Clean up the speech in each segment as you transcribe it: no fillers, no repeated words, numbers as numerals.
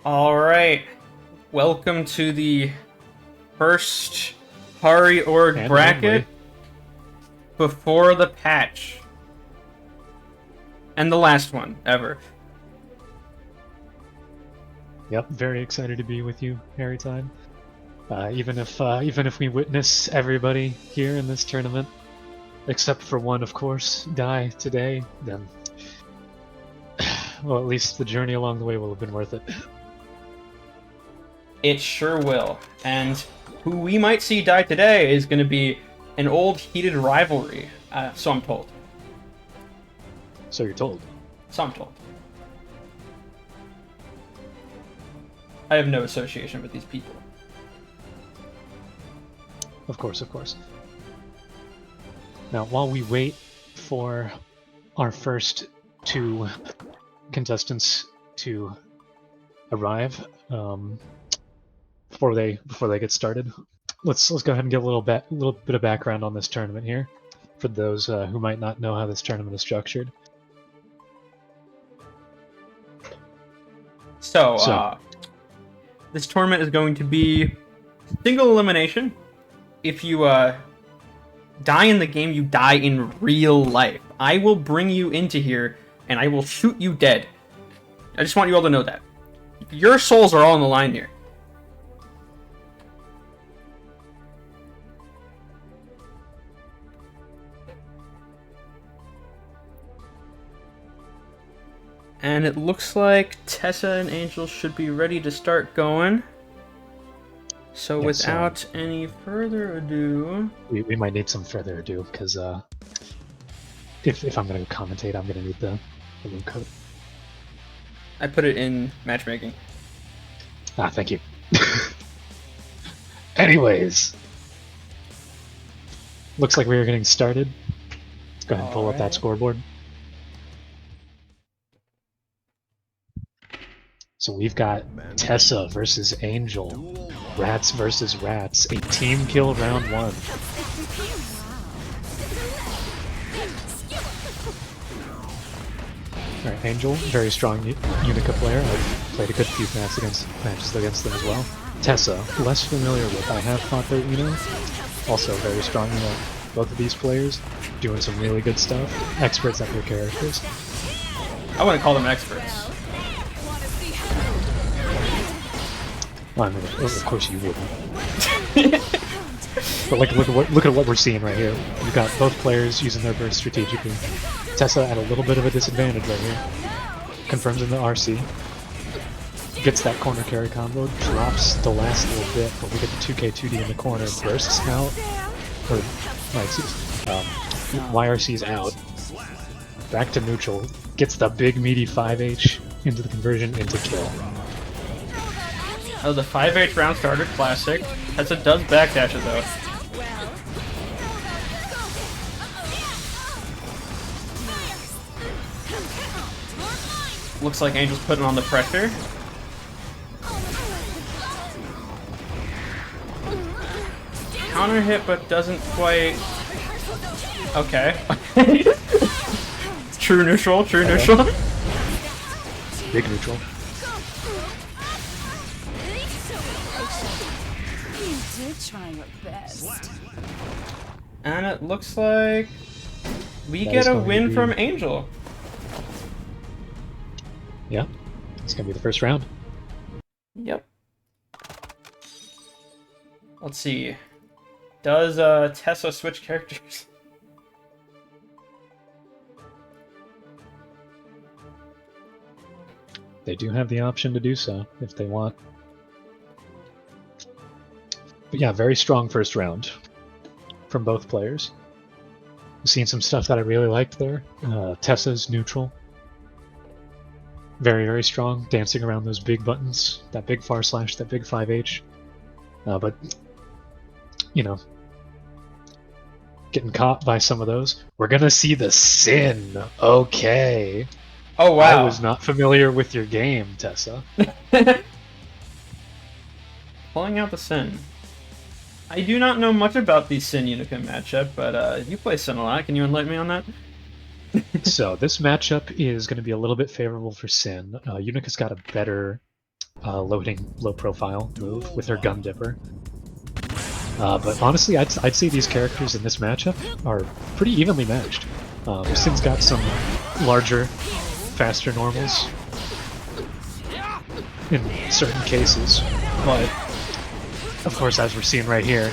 All right, welcome to the first Hari Org And bracket only. before the patch, and the last one ever. Yep, very excited to be with you, Harry Time. Even if we witness everybody here in this tournament, except for one, of course, die today, then well, at least the journey along the way will have been worth it. It sure will. And who we might see die today is going to be an old heated rivalry. So I'm told. So you're told. So I'm told. I have no association with these people. Of course, of course. Now, while we wait for our first two contestants to arrive, before they get started, let's go ahead and get a little bit of background on this tournament here, for those who might not know how this tournament is structured. So, this tournament is going to be single elimination. If you die in the game, you die in real life. I will bring you into here and I will shoot you dead. I just want you all to know that. Your souls are all on the line here. And it looks like Tessa and Angel should be ready to start going. So Yes, without any further ado... We might need some further ado, because if I'm going to commentate, I'm going to need the room code. I put it in matchmaking. Ah, thank you. Anyways. Looks like we are getting started. Let's go ahead and pull up that scoreboard. So we've got Tessa versus Angel, Rats versus Rats, a team kill round one. Alright, Angel, very strong Unica player. I've played a good few matches against them as well. Tessa, less familiar with. I have fought their Uno. Also very strong, both of these players, doing some really good stuff. Experts at their characters. I wouldn't call them experts. Well, I mean, of course you wouldn't. But look at what we're seeing right here. We've got both players using their burst strategically. Tessa at a little bit of a disadvantage right here. Confirms in the RC. Gets that corner carry combo. Drops the last little bit, but we get the 2K2D in the corner. Bursts out. Or, YRC's out. Back to neutral. Gets the big meaty 5H into the conversion into kill. Oh, the 5H round starter classic. Tessa does backdash it though. Looks like Angel's putting on the pressure. Counter hit, but doesn't quite... Okay. True neutral, true neutral. Big neutral. Try your best. And it looks like we That get is a going to win be- from Angel. Yeah, it's gonna be the first round. Yep. Let's see. Does Tessa switch characters? They do have the option to do so if they want. But yeah, very strong first round from both players. I've seen some stuff that I really liked there. Tessa's neutral. Very, very strong, dancing around those big buttons, that big far slash, that big 5H. But, getting caught by some of those. We're gonna see the Sin. Okay. Oh wow. I was not familiar with your game, Tessa. Pulling out the Sin. I do not know much about the Sin Unica matchup, but you play Sin a lot. Can you enlighten me on that? So this matchup is going to be a little bit favorable for Sin. Unica's got a better loading low-profile move with her Gun Dipper. But honestly, I'd say these characters in this matchup are pretty evenly matched. Sin's got some larger, faster normals in certain cases, but of course, as we're seeing right here,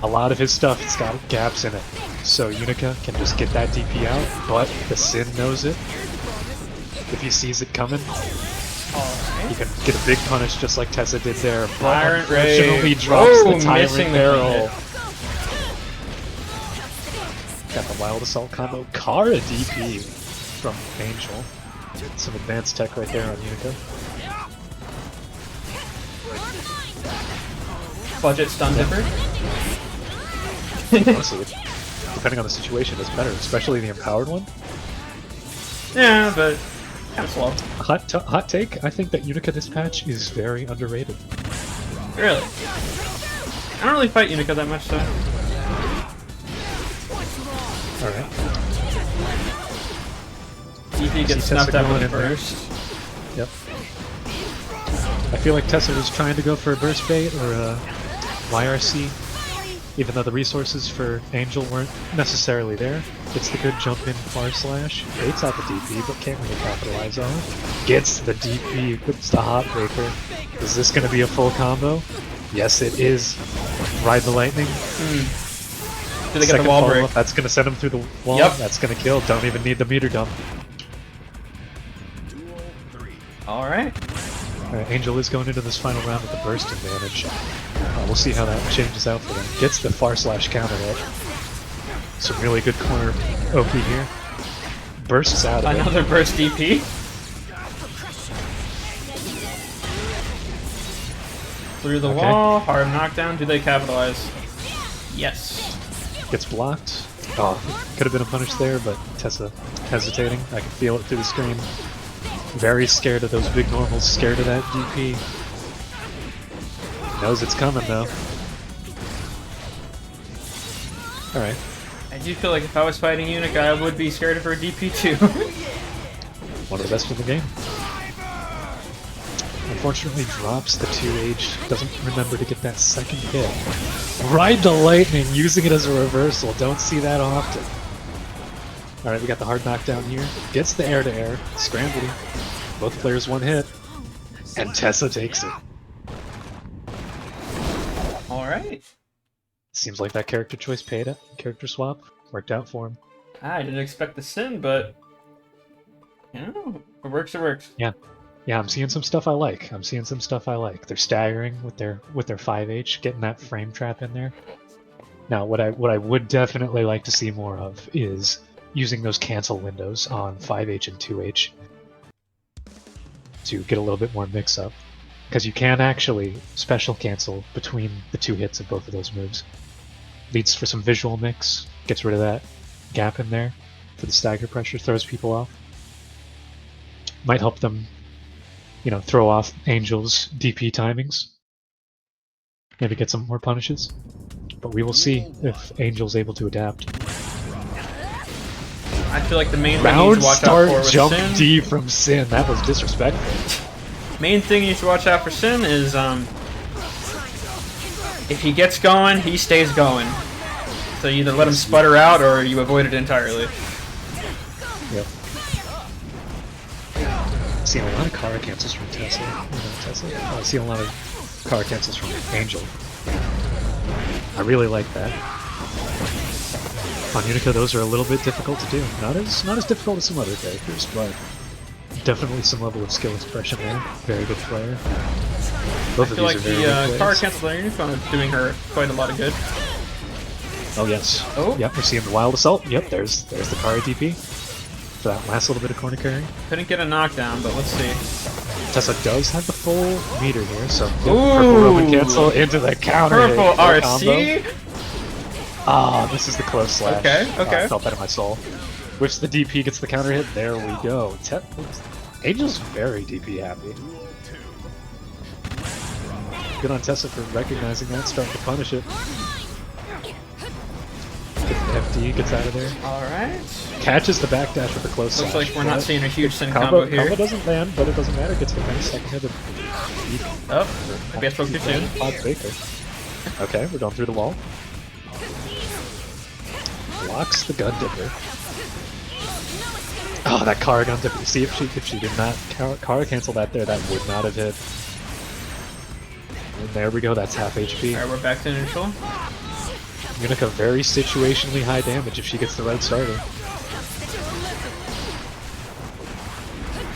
a lot of his stuff has got gaps in it. So Unica can just get that DP out, but the Sin knows it. If he sees it coming, he can get a big punish just like Tessa did there, but Tyrant unfortunately Ray. drops the Oh, Tyrant missing the Barrel. hit. Got the Wild Assault combo. Kara DP from Angel. Some advanced tech right there on Unica. Budget stun dipper. Honestly, depending on the situation, it's better, especially the empowered one. Yeah, but kind of slow. Hot take, I think that Unica this patch is very underrated. Really? I don't really fight Unica that much, though. Alright. DP gets See snuffed Tessa out going with in there. burst. Yep. I feel like Tessa was trying to go for a burst bait or a YRC, even though the resources for Angel weren't necessarily there. It's the good jump in far slash. Baits out the DP, but can't really capitalize on it. Gets the DP, puts the Heartbreaker. Is this going to be a full combo? Yes, it is. Ride the lightning. Do they get Second the wall follow-up, break? that's going to send him through the wall. Yep. That's going to kill. Don't even need the meter dump. Alright. Angel is going into this final round with the burst advantage. We'll see how that changes out for them. Gets the far slash counter hit. Some really good corner OP here. Bursts out of it. Another burst DP. Through the Okay. wall, hard knockdown. Do they capitalize? Yes. Gets blocked. Oh, could have been a punish there, but Tessa hesitating. I can feel it through the screen. Very scared of those big normals, scared of that DP. Knows it's coming though. Alright. I do feel like if I was fighting Unica, I would be scared of her DP too. One of the best in the game. Unfortunately drops the 2H, doesn't remember to get that second hit. Ride the lightning, using it as a reversal, don't see that often. Alright, we got the hard knockdown here. Gets the air-to-air, scrambling. Both players one hit. And Tessa takes it. Alright. Seems like that character choice paid it. Character swap worked out for him. I didn't expect the Sin, but... You know, if it works, it works. Yeah, I'm seeing some stuff I like. They're staggering with their 5H, getting that frame trap in there. Now, what I would definitely like to see more of is using those cancel windows on 5H and 2H to get a little bit more mix-up. Because you can actually special cancel between the two hits of both of those moves. Leads for some visual mix, gets rid of that gap in there for the stagger pressure, throws people off. Might help them, you know, throw off Angel's DP timings. Maybe get some more punishes. But we will see if Angel's able to adapt. I feel like the main thing you Round should watch out start for with jump Sin... D from Sin. That was disrespectful. Main thing you should watch out for Sin is, if he gets going, he stays going. So you either let him sputter out or you avoid it entirely. Yep. Seeing a lot of car cancels from Tessa. Seeing a lot of car cancels from Angel. I really like that. On Unica, those are a little bit difficult to do. Not as difficult as some other characters, but definitely some level of skill expression there. Very good player. Both I of feel these like are very the good car plays. cancel on your phone is doing her quite a lot of good. Oh yes. Oh. Yep, we're seeing the Wild Assault. Yep, there's the Kara DP. For that last little bit of corner carry. Couldn't get a knockdown, but let's see. Tessa does have the full meter here, so yep, Ooh. purple Roman cancel into the counter. Purple hit, full RC? combo. Ah, this is the close slash. Okay. I felt that in my soul. Which the DP gets the counter hit. There we go. Angel's very DP happy. Good on Tessa for recognizing that, starting to punish it. Get the FD gets out of there. Alright. Catches the backdash with a close Looks slash. like we're not but seeing a huge Sin combo here. Combo doesn't land, but it doesn't matter. Gets the nice second hit of Oh, maybe I spoke too soon. Baker. Okay, we're going through the wall. Blocks the gun dipper. Oh, that Kara gun dipper. See, if she did not Kara cancel that there, that would not have hit. And there we go, that's half HP. Alright, we're back to neutral. Unica very situationally high damage if she gets the right starter.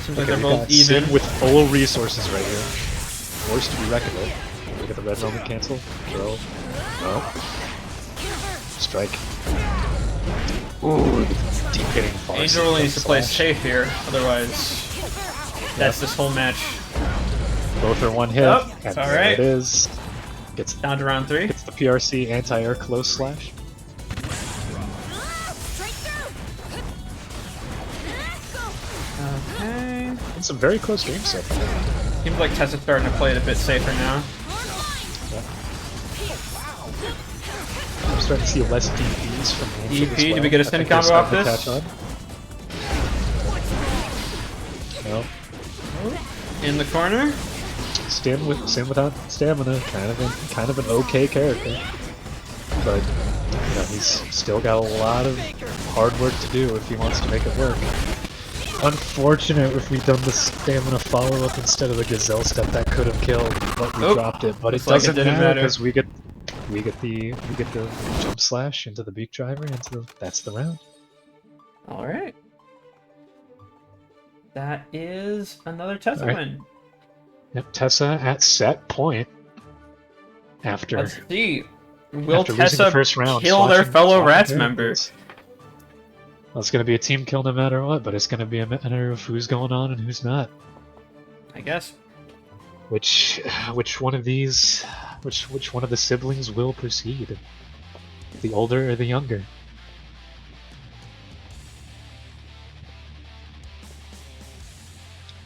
Seems like Okay, they're we both got even. Sin with full resources right here. Forced to be reckoned with. Look at the red moment cancel. Throw. No. Strike. Ooh, deep hitting far. Angel really needs to play slash. safe here, otherwise that's this whole match. Both are one hit. Yep, And it's there alright. it is. Gets Down to round 3. the PRC anti-air close slash. Okay. And some very close games so far. Seems like Tessa's starting to play it a bit safer now. I'm starting to see less DPs from Angel as DP, well. do we get a I Sin think they're combo off starting to this? catch on. No. In the corner. Sin without stamina, kind of an okay character, but you know, he's still got a lot of hard work to do if he wants to make it work. Unfortunate if we'd done the stamina follow-up instead of the Gazelle step, that could have killed, but we Oh, dropped it. But it looks like it doesn't didn't matter matter. because we get the jump slash into the beak driver, that's the round. Alright. That is another Tessa Alright. win. Yep, Tessa at set point after Let's see. Will after losing Tessa the first round, kill their swatching- fellow swatching Rats characters. members? Well, it's going to be a team kill no matter what, but it's going to be a matter of who's going on and who's not. I guess. Which one of these, which one of the siblings will proceed? The older or the younger?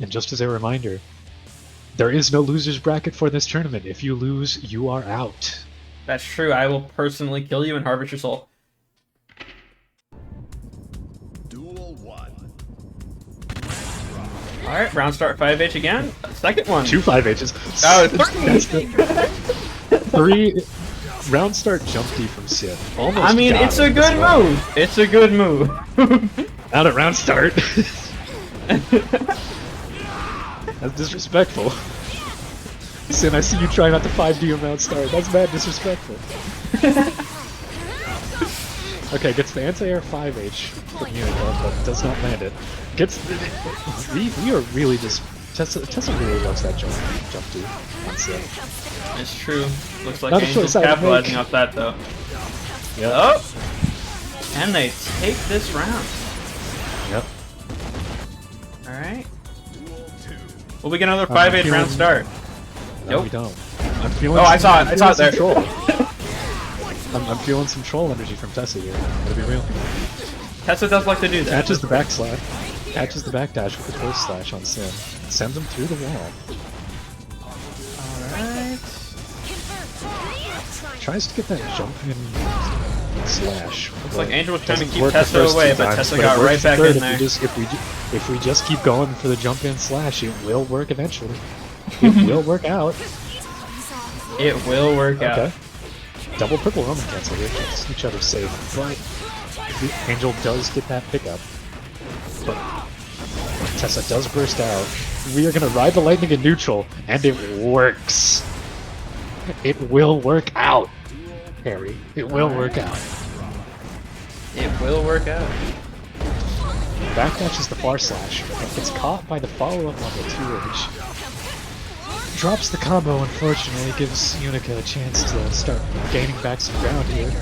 And just as a reminder, there is no loser's bracket for this tournament. If you lose, you are out. That's true. I will personally kill you and harvest your soul. Duel 1. Alright, round start 5H again. Second one. 2 5Hs. Oh, That's the 3 round start jump D from Sid. Almost I mean, got it's it a good as well. move. It's a good move. Out at round start. That's disrespectful. Sin, I see you try not to 5D on round start. That's mad disrespectful. Okay, gets the anti-air 5H from Unica, but does not land it. Gets we are really just Tessa really loves that jump D on Sid. It's true. Looks like Not a Angel's choice I would capitalizing make. off that though. Yep. Oh! And they take this round. Yep. Alright. Will we get another 5H feeling- round start? No, Nope. we don't. I'm feeling Oh, I some- saw it. I'm I saw it there. feeling some troll. I'm feeling some troll energy from Tessa here. Gotta be real. Tessa does like to do that. Catches the back slash. Catches the back dash with the close slash on Sin. Sends him through the wall. Alright. Tries to get that jump in slash. Looks like Angel was trying to Doesn't keep work the Tessa first away, two but times, Tessa it got works right the back third in there. If we just keep going for the jump in slash, it will work eventually. It will work out. It will work Okay. out. Double purple Roman cancel here. Keeps each other safe. But the Angel does get that pickup. But Tessa does burst out. We are going to ride the lightning in neutral, and it works. It will work out, Harry. It will work out. It will work out. Backdash is the far slash. Gets caught by the follow-up on the 2H. Drops the combo, unfortunately, gives Unica a chance to start gaining back some ground here.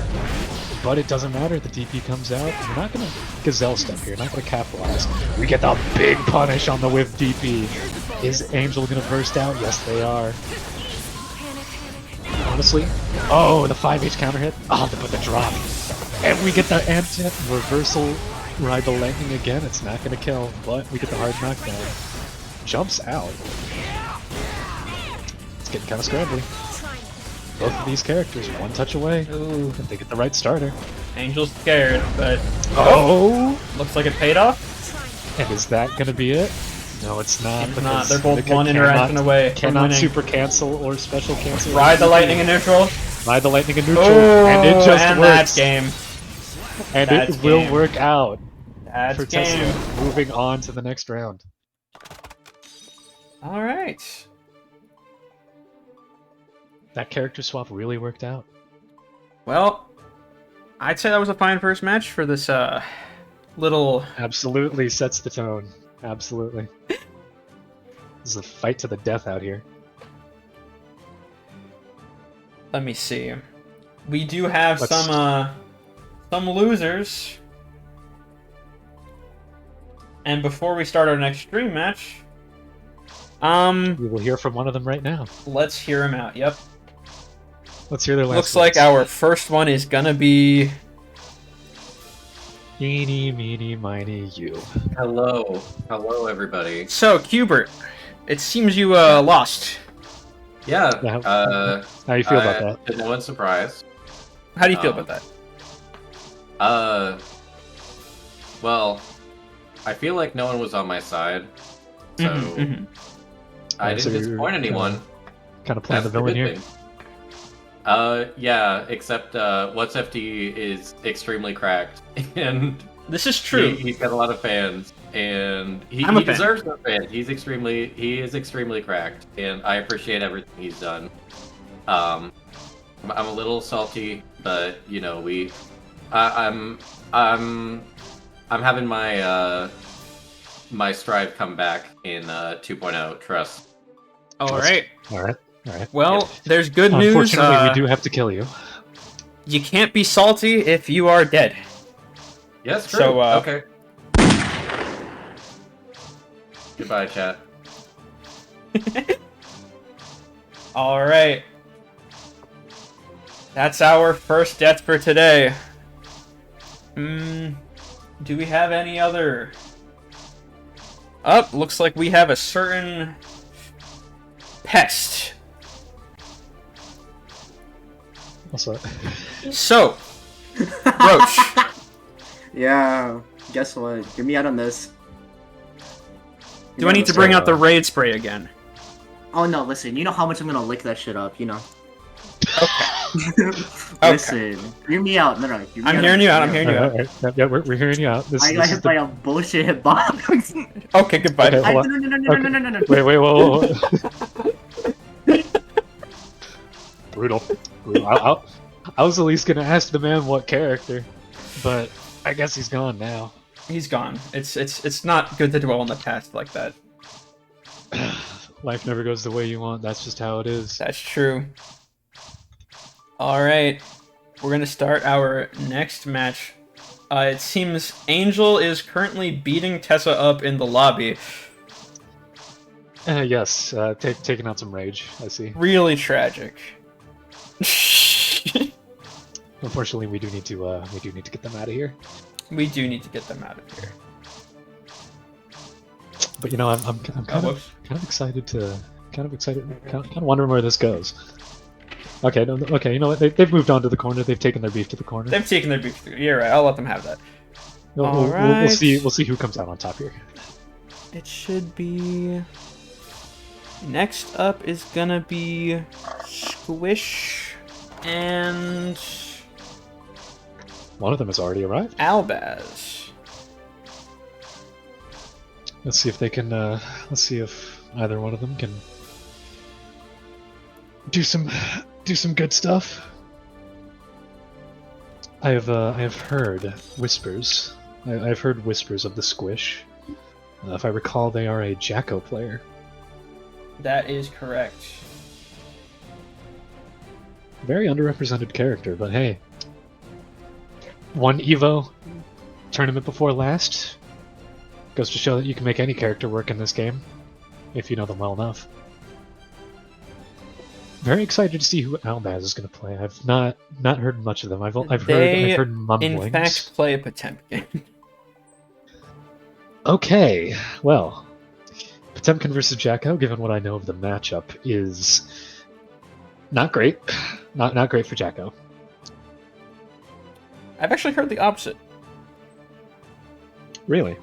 But it doesn't matter, the DP comes out. We're not gonna Gazelle step here, not gonna capitalize. We get the big punish on the whiff DP. Is Angel gonna burst out? Yes, they are. Honestly, oh, the 5H counter hit. Oh, but the drop. And we get the reversal ride the lightning again. It's not gonna kill, but we get the hard knockdown. Jumps out. It's getting kind of scrambly. Both of these characters, one touch away. Ooh. If they get the right starter. Angel's scared, but Oh! looks like it paid off. And is that gonna be it? No, it's not. It's not. because They're both they one interaction away from Cannot winning. super cancel or special cancel. Ride the lightning in neutral. Ride the lightning in neutral, Oh, and it just and works. that game. And That's it will game. work out That's for game. Tessa moving on to the next round. All right. That character swap really worked out. Well, I'd say that was a fine first match for this little. Absolutely sets the tone. Absolutely. This is a fight to the death out here. Let me see. We do have Let's- some losers. And before we start our next stream match, We will hear from one of them right now. let's hear him out. Yep. Let's hear their last Looks like words. our first one is gonna be Eeny, meeny, miny, you. Hello. Hello, everybody. so Cubert. It seems you lost. Yeah, Yeah, How you feel about that? to no one's surprise. How do you feel Um, about that? Well, I feel like no one was on my side, so Mhm. I Yeah, so didn't disappoint you're anyone. Kind of playing the That's villain good here. thing. Yeah, except What's FD is extremely cracked, and This is true. he's got a lot of fans, and he I'm a fan. deserves the fans. He is extremely cracked, and I appreciate everything he's done. I'm a little salty, but you know I'm having my my strive come back in 2.0. Trust. All right. All right. All right. Well, there's good news. Unfortunately, we do have to kill you. You can't be salty if you are dead. Yes, true. So, okay. Goodbye, chat. All right. That's our first death for today. Do we have any other? Looks like we have a certain pest. Also, So, Roach. Yeah, guess what? Get me out on this. Do I need to bring out the raid spray again? Oh no, listen, you know how much I'm gonna lick that shit up, you know. Okay. Listen, hear me out. No, hear me I'm out. hearing you out. I'm hearing you all out. right, yeah, we're hearing you out. This, I this got is hit by the... a bullshit hitbox. Okay, goodbye. Okay. I, Hold no, on. no, no, no, no, no, no, no. Wait, whoa. Brutal. I was at least gonna ask the man what character, but I guess he's gone now. He's gone. It's not good to dwell on the past like that. Life never goes the way you want. That's just how it is. That's true. All right, we're gonna start our next match. It seems Angel is currently beating Tessa up in the lobby. Yes, taking out some rage. I see. Really tragic. Unfortunately, we do need to get them out of here. We do need to get them out of here. But you know, I'm kind whoops. of excited kind of wondering where this goes. Okay, no, okay, you know what? They've moved on to the corner. They've taken their beef to the corner. They've taken their beef. You're right. I'll let them have that. We'll Alright. see. We'll see who comes out on top here. It should be. Next up is gonna be Squish and One of them has already arrived. Albaz. Let's see if they can. Let's see if either one of them can do some good stuff. I have heard whispers. I've heard whispers of the Squish. If I recall, they are a Jacko player. That is correct. Very underrepresented character, but hey. One Evo tournament before last. Goes to show that you can make any character work in this game, if you know them well enough. Very excited to see who Albaz is going to play. I've not heard much of them. I've heard mumblings. In fact, play a Potemkin. Okay, well, Potemkin versus Jacko, given what I know of the matchup, is not great. Not great for Jacko. I've actually heard the opposite. Really?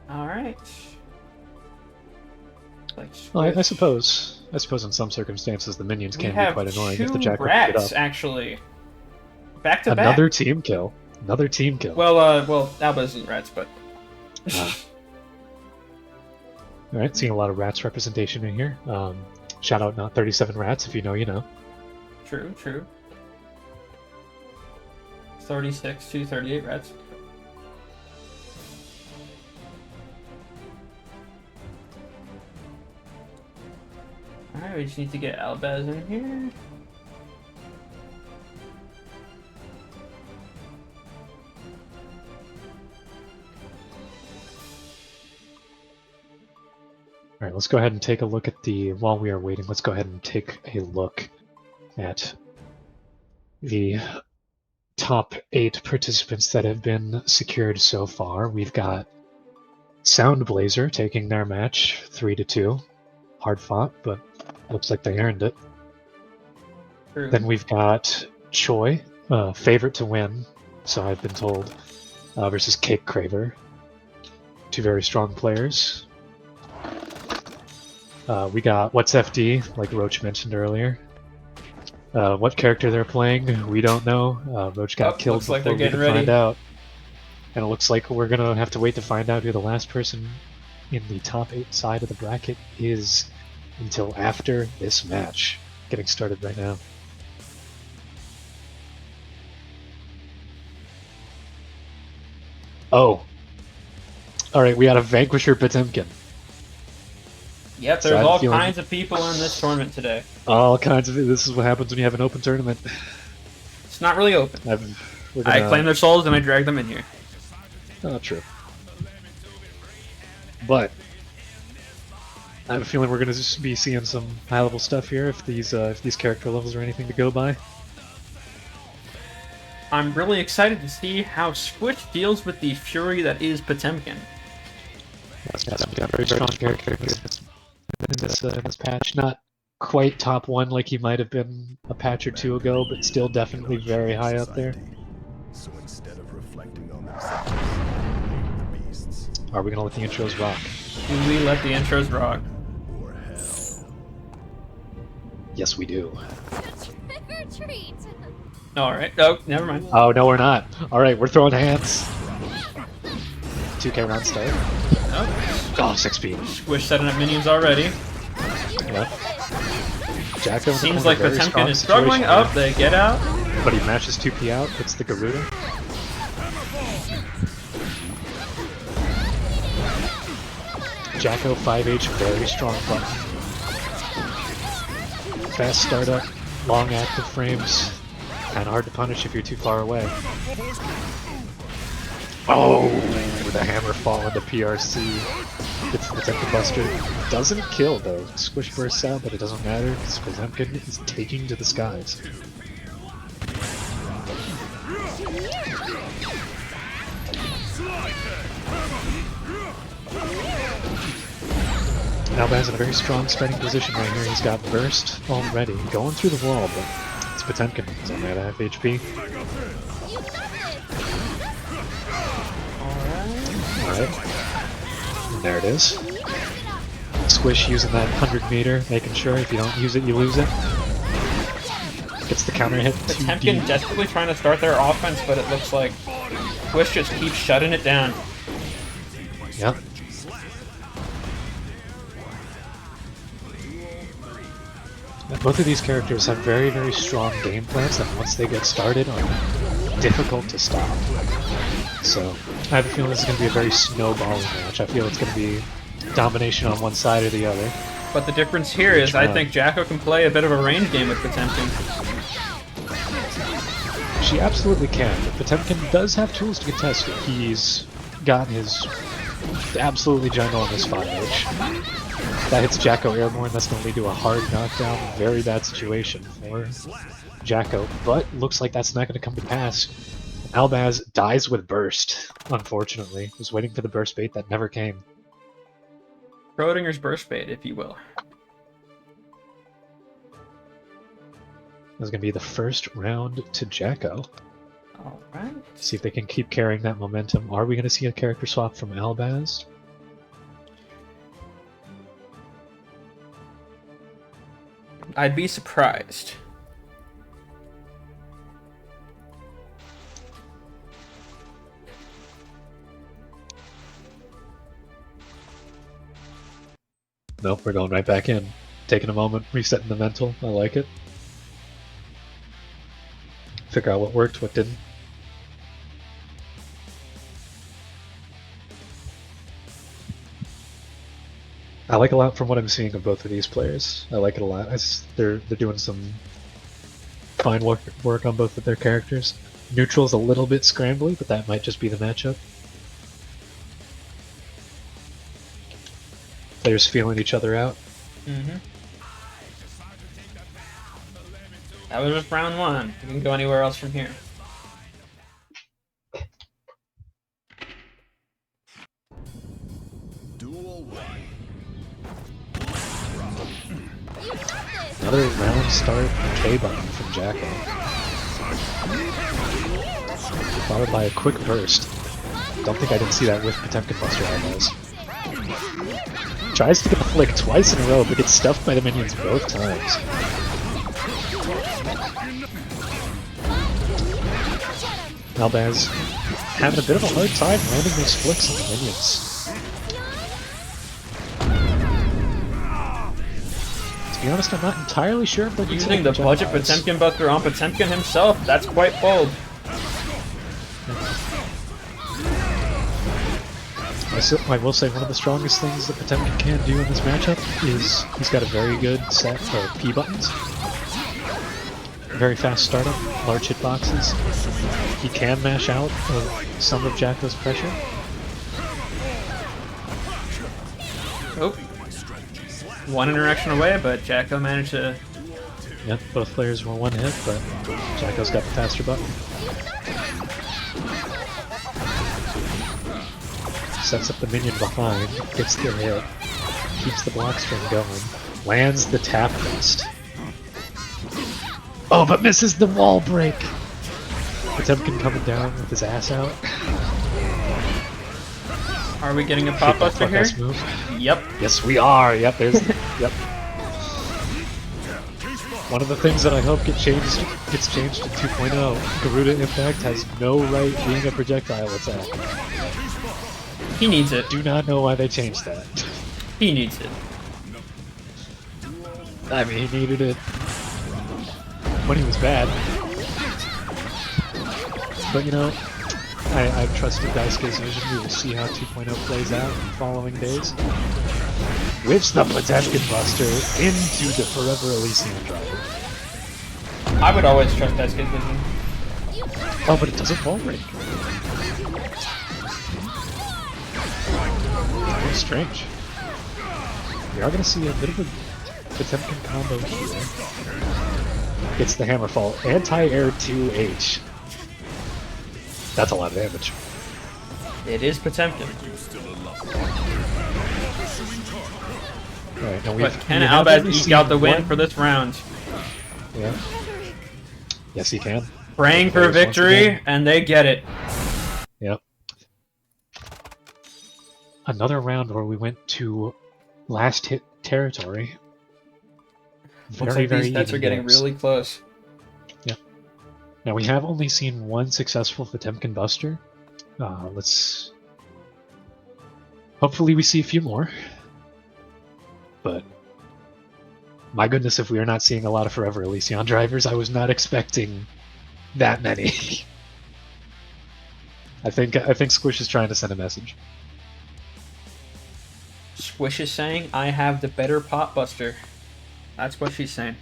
All right. Well, I suppose in some circumstances the minions We can be have quite annoying if the two Jackal can get rats up. actually. Back to back. Another team kill. Another team kill. Well, Alba isn't rats, but. Alright, seeing a lot of rats representation in here. Shout out not 37 rats, if you know, you know. True, true. 36 to 38 rats. Alright, we just need to get Albaz in here. Alright, let's go ahead and take a look at the... While we are waiting, let's go ahead and take a look at the top 8 participants that have been secured so far. We've got Soundblazer taking their match 3-2. Hard fought, but looks like they earned it. True. Then we've got Choi, favorite to win, so I've been told, versus Cake Craver. Two very strong players. We got What's FD, like Roach mentioned earlier. What character they're playing, we don't know. Roach got killed looks like before they're we could getting find ready. out. And it looks like we're gonna have to wait to find out who the last person in the top 8 side of the bracket is until after this match. Getting started right now. Oh. Alright, we got a Vanquisher Potemkin. Yep, So there's I have a all feeling- kinds of people in this tournament today. All kinds of... This is what happens when you have an open tournament. It's not really open. We're I gonna- claim their souls and I drag them in here. Oh, true. But I have a feeling we're going to just be seeing some high-level stuff here if these character levels are anything to go by. I'm really excited to see how Squish deals with the fury that is Potemkin. That's got a very strong character here in this patch. Not quite top 1 like he might have been a patch or 2 ago, but still definitely very high up there. So instead of reflecting on themselves, the beasts Are we going to let the intros rock? Do we let the intros rock? or hell. Yes, we do. Trick or treat. Alright. Oh, never mind. Oh, no, we're not. Alright, we're throwing hands. 2K round start. Oh, Oh, 6p. Squish setting up minions already. Yeah. Jacko Seems like Potemkin is struggling. Up, they get out. But he matches 2p out, hits the Garuda. Jacko 5H, very strong button. Fast startup, long active frames. Kinda hard to punish if you're too far away. Oh, with a hammer fall into PRC. Gets the Potemkin Buster. Doesn't kill though. Squish bursts out, but it doesn't matter because Potemkin is taking to the skies. Albaz in a very strong starting position right here. He's got burst already. Going through the wall, but it's Potemkin. He's only at half HP. Alright. And there it is. Squish using that 100 meter, making sure if you don't use it, you lose it. Gets the counter hit. Potemkin 2D. desperately trying to start their offense, but it looks like Squish just keeps shutting it down. Yep. Both of these characters have very, very strong game plans that once they get started are difficult to stop. So I have a feeling this is going to be a very snowballing match. I feel it's going to be domination on one side or the other. But the difference here is I think Jacko can play a bit of a range game with Potemkin. She absolutely can, but Potemkin does have tools to contest it. He's got his absolutely ginormous 5H. That hits Jacko airborne, that's going to lead to a hard knockdown. Very bad situation for Jacko, but looks like that's not going to come to pass. Albaz dies with burst, unfortunately. Was waiting for the burst bait that never came. Schrodinger's burst bait, if you will. This is going to be the first round to Jacko. Alright. See if they can keep carrying that momentum. Are we going to see a character swap from Albaz? I'd be surprised. Nope, we're going right back in. Taking a moment, resetting the mental. I like it. Figure out what worked, what didn't. I like a lot from what I'm seeing of both of these players. I like it a lot. They're doing some fine work on both of their characters. Neutral's a little bit scrambly, but that might just be the matchup. Players feeling each other out. Mm-hmm. That was just round one. We can go anywhere else from here. Duel 1. Another round start K button from Jacko. Followed by a quick burst. Don't think I didn't see that with Potemkin Buster Albaz. Tries to get the flick twice in a row, but gets stuffed by the minions both times. Albaz having a bit of a hard time landing those flicks on the minions. To be honest, I'm not entirely sure if they're Using the budget Potemkin Buster on Potemkin himself, that's quite bold. I will say one of the strongest things that Potemkin can do in this matchup is he's got a very good set of P buttons. Very fast startup, large hitboxes. He can mash out of some of Jacko's pressure. Oh. One interaction away, but Jacko managed to... Yep, both players were one hit, but Jacko's got the faster button. Sets up the minion behind, gets the hit, keeps the block string going, lands the tap dust. Oh, but misses the wall break! Potemkin coming down with his ass out. Are we getting a pop buster here? Move. Yep. Yes, we are! Yep, there's... yep. One of the things that I hope gets changed in 2.0, Garuda Impact has no right being a projectile attack. He needs it. Do not know why they changed that. He needs it. I mean, he needed it when he was bad. But you know, I've trusted Daisuke's vision. We will see how 2.0 plays out in the following days. Whips the Potemkin Buster into the Forever Elysium driver. I would always trust Daisuke's vision. Oh, but it doesn't wall break. Very strange. We are going to see a bit of a Potemkin combo here. Gets the Hammerfall. Anti-air 2H. That's a lot of damage. It is Potemkin. Right, now But can Albaz eke out the win for this round? Yeah. Yes, he can. Praying for victory, and they get it. Yep. Another round where we went to last hit territory. Looks like these stats are getting games. really close. Yeah. Now we have only seen one successful Potemkin Buster. Let's... Hopefully we see a few more. But... My goodness, if we are not seeing a lot of Forever Elysian drivers, I was not expecting that many. I think Squish is trying to send a message. Squish is saying, I have the better pop buster. That's what she's saying.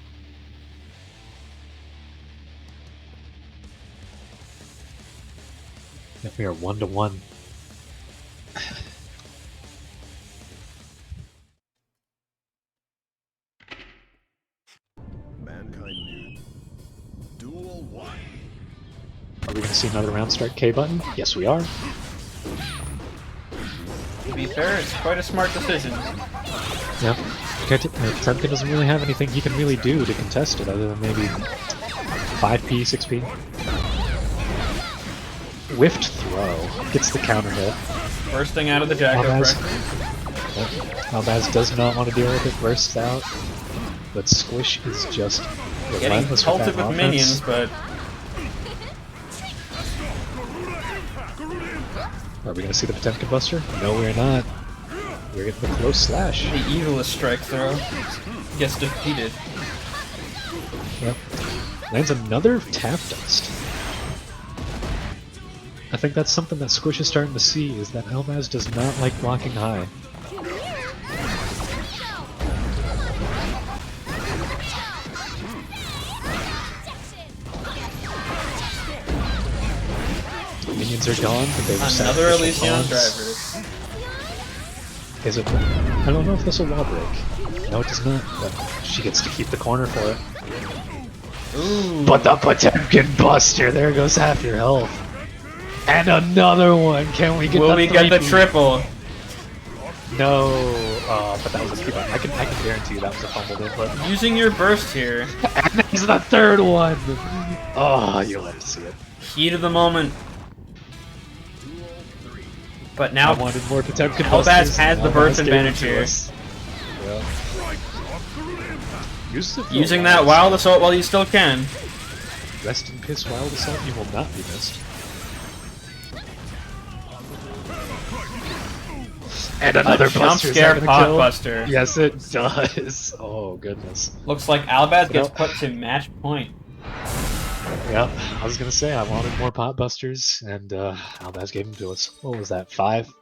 If we are 1-1. Mankind new. Duel 1. Are we going to see another round start K button? Yes, we are. To be fair, it's quite a smart decision. Yeah. Potemkin doesn't really have anything he can really do to contest it other than maybe 5p, 6p. Whiffed throw. Gets the counter hit. Bursting out of the Jacko Albaz. correctly. Albaz does not want to deal with it, bursts out. But Squish is just Getting relentless pelted that with offense. minions, but Are we going to see the Potemkin Buster? No, we're not. We're getting the close slash. the evilest strike throw gets defeated. Yep. Lands another tap dust. I think that's something that Squish is starting to see, is that Albaz does not like blocking high. The minions are gone, but they were Another sacrificial Elysion pawns. driver. Is it? I don't know if this will wall break. No, it does not, but she gets to keep the corner for it. Ooh. But the Potemkin Buster, there goes half your health. And another one! Can we get Will the we get the 3P? triple? No, but that was a keep. I can guarantee you that was a fumbled input. Using your burst here. And there's the third one! Oh, you'll have to see it. Heat of the moment. But I now wanted more Potemkin Albaz Busters. has the Albaz burst gave advantage it to here. us. Yeah. Use it for using a that while. wild assault while you still can. Rest in piss, Wild Assault, you will not be missed. And another A jump Buster's scare not gonna pot kill. buster. Yes, it does. Oh, goodness. Looks like Albaz gets Nope. put to match point. Yep, I was gonna say I wanted more pot busters, and Albaz gave them to us. What was that, 5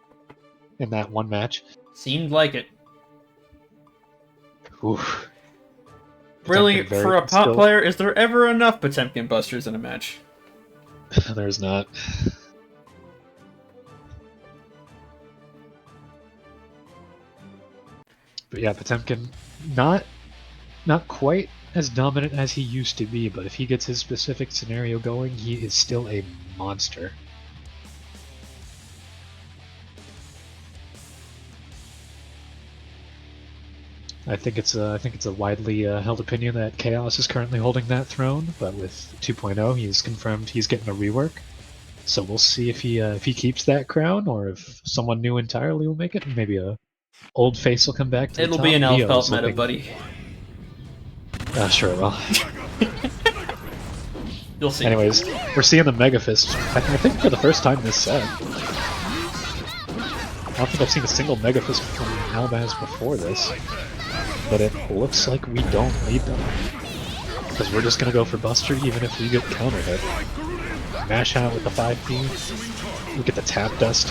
in that one match? Seemed like it. Oof. Really, Potemkin for a very pot still- player, is there ever enough Potemkin busters in a match? There's not. But yeah, Potemkin, not quite as dominant as he used to be, but if he gets his specific scenario going, he is still a monster. I think it's a widely held opinion that Chaos is currently holding that throne, but with 2.0, he's confirmed he's getting a rework. So we'll see if he keeps that crown, or if someone new entirely will make it. Maybe a old face will come back to the It'll top. be an elf Leo's belt meta, looking- buddy. Sure, well. You'll see. Anyways, we're seeing the Mega Fist, I think for the first time this set. I don't think I've seen a single Mega Fist from Albaz before this. But it looks like we don't need them. Because we're just gonna go for Buster even if we get counter hit. Mash out with the 5P. We get the tap dust.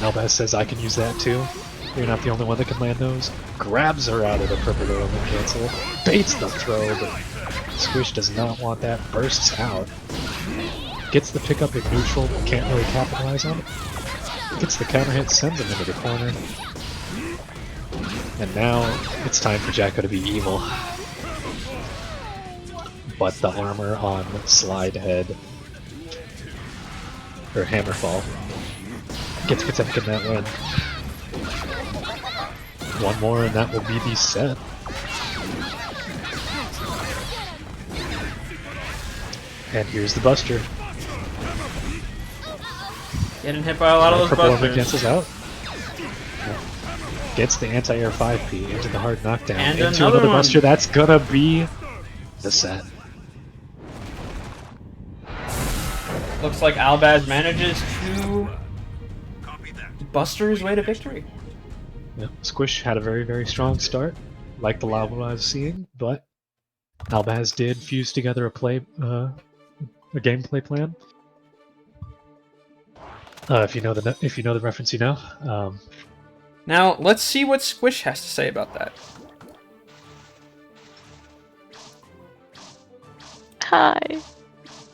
Albaz says I can use that too. You're not the only one that can land those. Grabs her out of the purple girl and cancel. Baits the throw, but Squish does not want that. Bursts out. Gets the pickup in neutral, can't really capitalize on it. Gets the counter hit, sends him into the corner. And now it's time for Jacko to be evil. But the armor on Slide Head, or Hammerfall, gets Potemkin that win. One more and that will be the set. And here's the Buster. Getting hit by a lot of those Purple armor busters. cancels out. Gets the anti-air 5P into the hard knockdown. And into another another one. Buster. That's gonna be the set. Looks like Albaz manages to buster his way to victory. Yeah, Squish had a very, very strong start, like the lava I was seeing, but Albaz did fuse together a gameplay plan. If you know the reference, you know. Now, let's see what Squish has to say about that. Hi.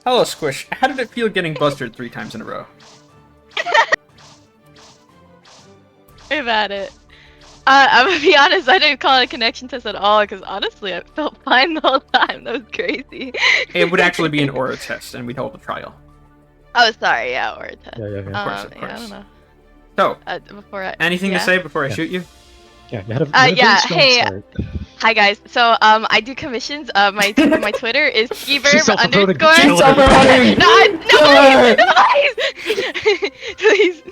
Hello, Squish. How did it feel getting busted 3 times in a row? We've had it. I'm gonna be honest, I didn't call it a connection test at all because honestly, I felt fine the whole time. That was crazy. It would actually be an aura test, and we'd hold a trial. Oh, sorry. Yeah, or a test. Yeah. Of course, of Yeah, I course. don't know. So, Before I. anything yeah. to say before I Yeah. shoot you? Yeah, you had a very Yeah, strong hey, start. Hi guys. So I do commissions. My Twitter is She's skiverb self-promoting. underscore. She's self-promoting. No, please.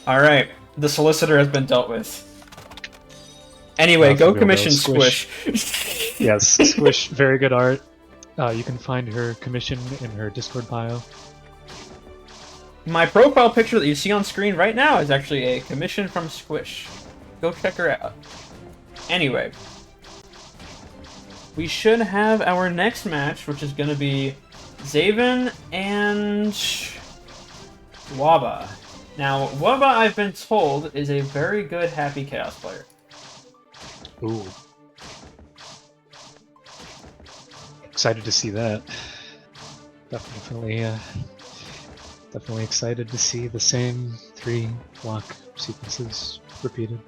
All right, the solicitor has been dealt with. Anyway, Now go we'll go commission Squish. Squish. Yes, Squish, very good art. You can find her commission in her Discord bio. My profile picture that you see on screen right now is actually a commission from Squish. Go check her out. Anyway, we should have our next match, which is going to be Zaven and Waba. Now, Waba, I've been told, is a very good Happy Chaos player. Ooh. Excited to see that. Definitely excited to see the same 3 block sequences repeated.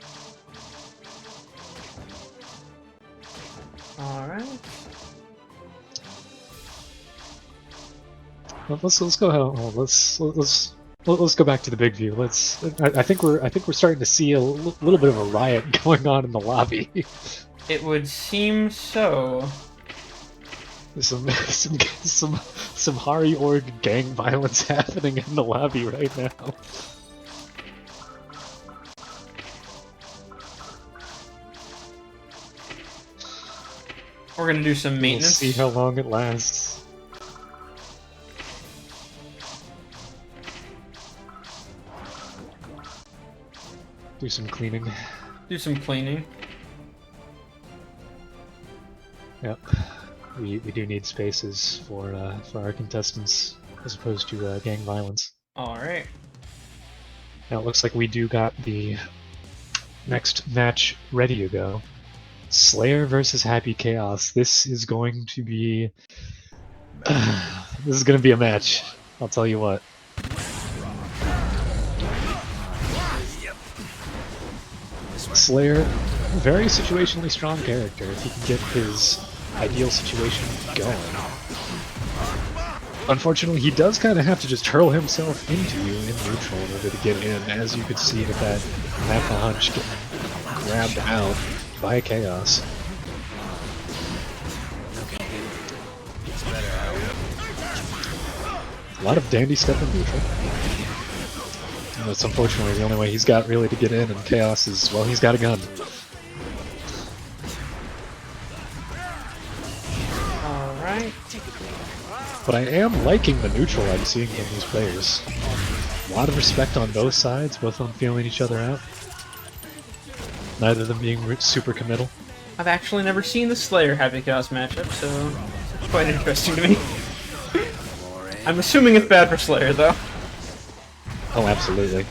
Alright. Well, let's go ahead. Let's go back to the big view. I think we're starting to see a little bit of a riot going on in the lobby. It would seem so. Some Hari Org gang violence happening in the lobby right now. We're gonna do some We'll maintenance. see how long it lasts. Do some cleaning. Do some cleaning. Yep. We do need spaces for our contestants as opposed to gang violence. Alright. Now it looks like we do got the next match ready to go. Slayer versus Happy Chaos. This is going to be this is going to be a match. I'll tell you what. Slayer, very situationally strong character if he can get his ideal situation going. Unfortunately, he does kind of have to just hurl himself into you in neutral in order to get in, as you could see with that Maka Hunch getting grabbed out by Chaos. A lot of dandy step in neutral. And that's unfortunately the only way he's got really to get in, and Chaos is, well, he's got a gun. Alright. But I am liking the neutral I'm seeing from these players. A lot of respect on both sides, both of them feeling each other out. Neither of them being super committal. I've actually never seen the Slayer Happy Chaos matchup, so it's quite interesting to me. I'm assuming it's bad for Slayer, though. Oh, absolutely.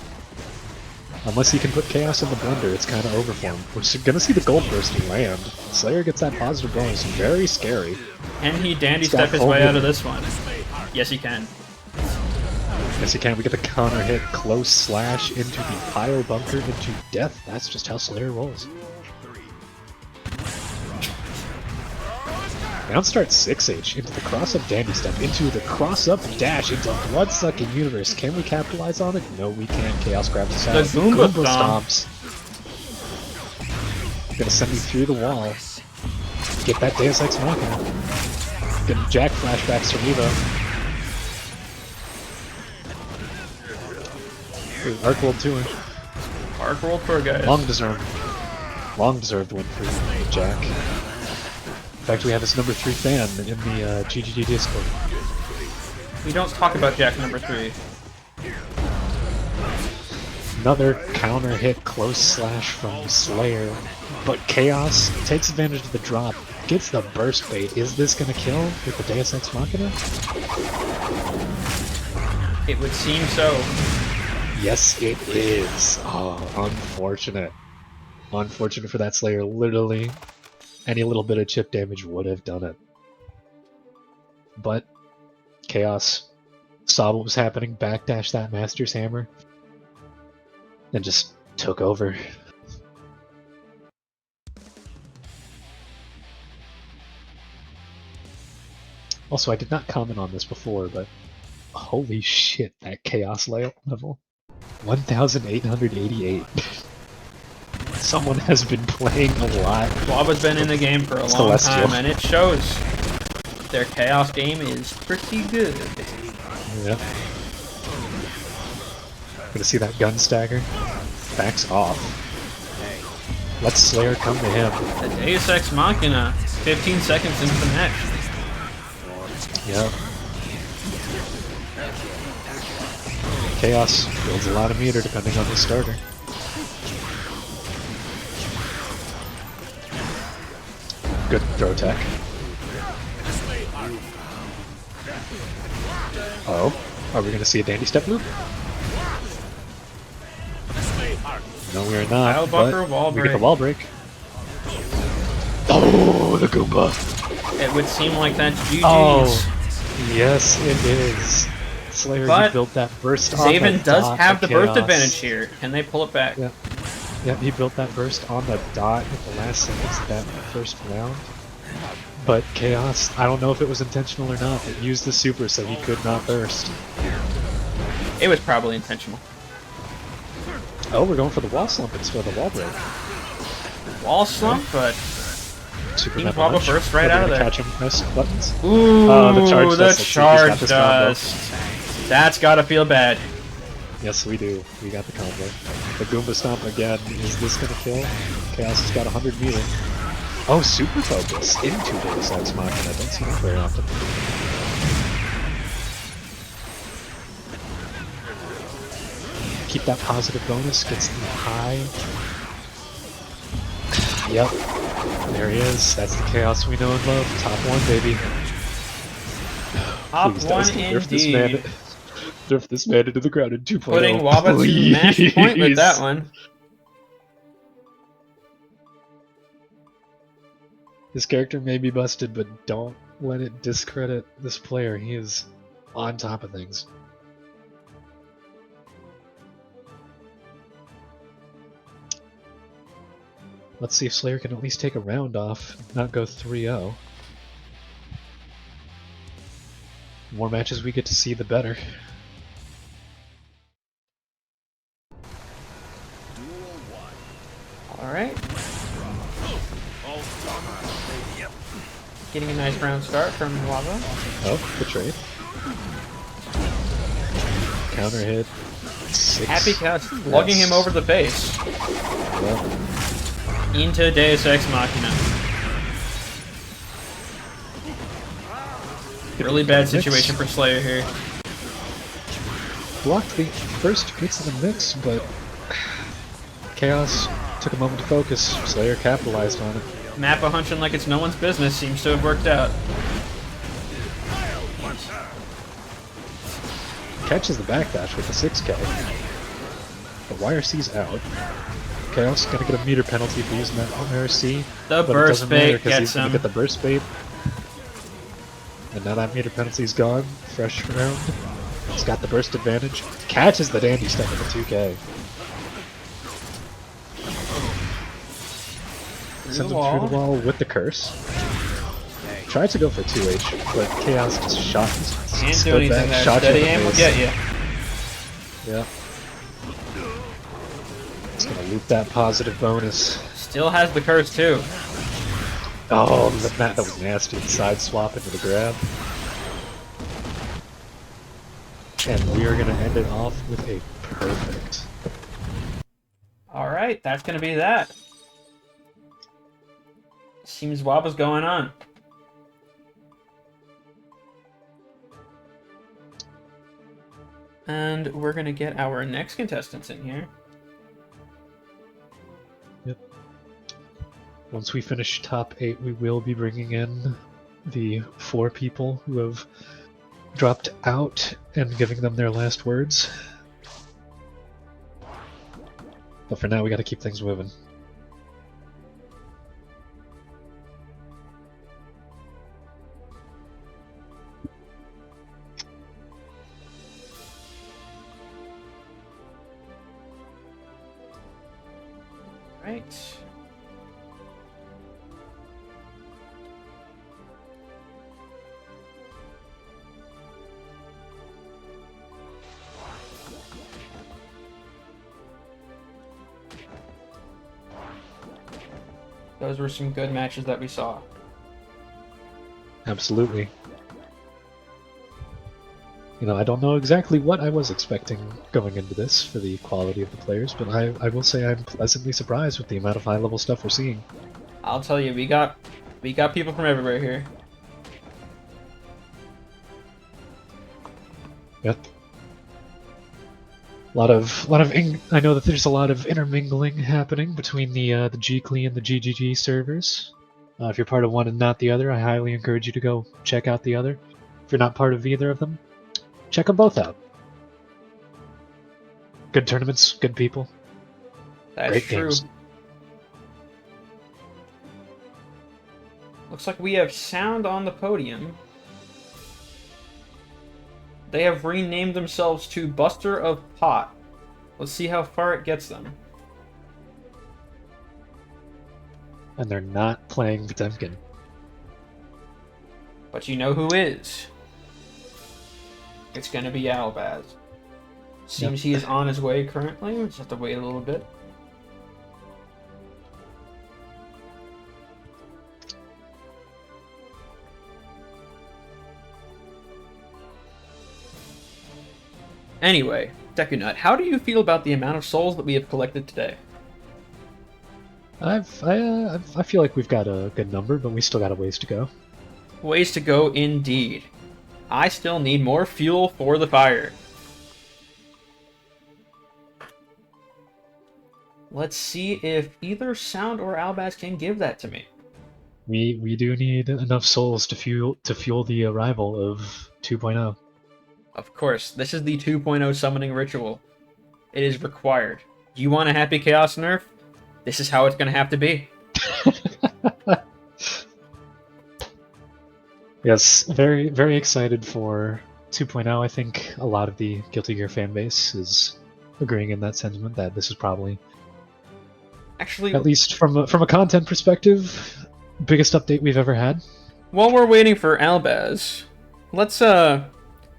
Unless he can put Chaos in the blender, it's kind of over for him. We're gonna see the gold bursting land. Slayer gets that positive bonus, very scary. Can he dandy He's got step his full way out of movement. this one? Yes, he can. Yes, he can. We get the counter hit, close slash into the pile bunker into death. That's just how Slayer rolls. Down starts 6H into the cross-up dandy step, into the cross-up dash, into blood-sucking universe. Can we capitalize on it? No, we can't. Chaos grabs us out. The Goomba stomps. Gonna send me through the wall. Get that Deus Ex Machina. Get Jack flashbacks from Evo. Arc World 2 Arc World Tour, guys. Long deserved win for Jack. In fact, we have his number 3 fan in the GGG Discord. We don't talk about Jack number 3. Another counter hit, close slash from Slayer, but Chaos takes advantage of the drop, gets the burst bait. Is this gonna kill with the Deus Ex Machina? It would seem so. Yes, it is. Oh, unfortunate. Unfortunate for that Slayer. Literally, any little bit of chip damage would have done it. But Chaos saw what was happening, backdashed that Master's Hammer, and just took over. Also, I did not comment on this before, but holy shit, that Chaos layout level. 1,888. Someone has been playing a lot. Waba's been in the game for a long Celestial. time, and it shows. Their Chaos game is pretty good. Yeah. Gonna see that gun stagger? Backs off. Let Slayer come to him. The Deus Ex Machina, 15 seconds into the match. Yep. Chaos builds a lot of meter depending on the starter. Good throw tech. Oh, are we gonna see a dandy step loop? No, we're not. Wild Bucker but wall we get the break. wall break. Oh, the Goomba! It would seem like that's GG's. Oh, yes, it is. Slayer, But you built that burst on Zaven the does dot have the of burst Chaos. advantage here. Can they pull it back? Yeah. Yeah, he built that burst on the dot at the last seconds of that first round. But Chaos, I don't know if it was intentional or not, but used the super so he could not burst. It was probably intentional. Oh, we're going for the wall slump instead of the wall break. Wall slump, but Super Team Metal Wobble Punch. burst right Are we out of gonna there. Catch him, press buttons. ooh, the charge the dust. Let's see if he's charge got this combo. dust. That's gotta feel bad. Yes, we do. We got the combo. The Goomba Stomp again. Is this gonna kill? Chaos has got 100 meter. Oh, super focus into Deus Ex Machina. I don't see that very often. Keep that positive bonus. Gets the high. Yep. There he is. That's the Chaos we know and love. Top one, baby. Top Please, one Dusty, indeed. Drift this man into the ground in 2.0. Putting Waba to match point with that one. This character may be busted, but don't let it discredit this player. He is on top of things. Let's see if Slayer can at least take a round off, not go 3-0. The more matches we get to see, the better. Alright. Getting a nice round start from Waba. Oh, good trade. Counter hit. 6. Happy Chaos lugging him over the base. Well, Into Deus Ex Machina. Really bad situation for Slayer here. blocked the first hits in the mix, but Chaos took a moment to focus. Slayer capitalized on it. Mappa hunching like it's no one's business seems to have worked out. Catches the backdash with the 6K. The YRC's out. Chaos gonna get a meter penalty for using that YRC. The but it burst doesn't matter bait 'cause gets he's gonna him. get the burst bait. And now that meter penalty's gone. Fresh round. He's got the burst advantage. Catches the dandy step with the 2K. Sends him through the wall with the curse. Tried to go for 2H, but Chaos just shot. Can't do stood anything back, there. shot you in Steady the aim will face. get you. Yeah. Just gonna loop that positive bonus. Still has the curse too. Oh, that was nasty. Side swap into the grab. And we are gonna end it off with a perfect. Alright, that's gonna be that. Seems Waba's going on. And we're gonna get our next contestants in here. Once we finish top 8, we will be bringing in the 4 people who have dropped out and giving them their last words. But for now, we gotta keep things moving. Right. Those were some good matches that we saw. Absolutely. You know, I don't know exactly what I was expecting going into this for the quality of the players, but I will say I'm pleasantly surprised with the amount of high-level stuff we're seeing. I'll tell you, we got people from everywhere here. Yep. I know that there's a lot of intermingling happening between the G-Clee and the GGG servers. If you're part of one and not the other, I highly encourage you to go check out the other. If you're not part of either of them, check them both out. Good tournaments, good people. That's Great true. games. Looks like we have Sound on the podium. They have renamed themselves to Buster of Pot. Let's see how far it gets them. And they're not playing Potemkin. But you know who is. It's gonna be Albaz. Seems he is on his way currently. We just have to wait a little bit. Anyway, Dekunut, how do you feel about the amount of souls that we have collected today? I feel like we've got a good number, but we still got a ways to go. Ways to go indeed. I still need more fuel for the fire. Let's see if either Sound or Albaz can give that to me. We do need enough souls to fuel the arrival of 2.0. Of course, this is the 2.0 summoning ritual. It is required. You want a happy chaos nerf? This is how it's going to have to be. Yes, very, very excited for 2.0. I think a lot of the Guilty Gear fan base is agreeing in that sentiment that this is probably, Actually, at least from a content perspective, biggest update we've ever had. while we're waiting for Albaz, let's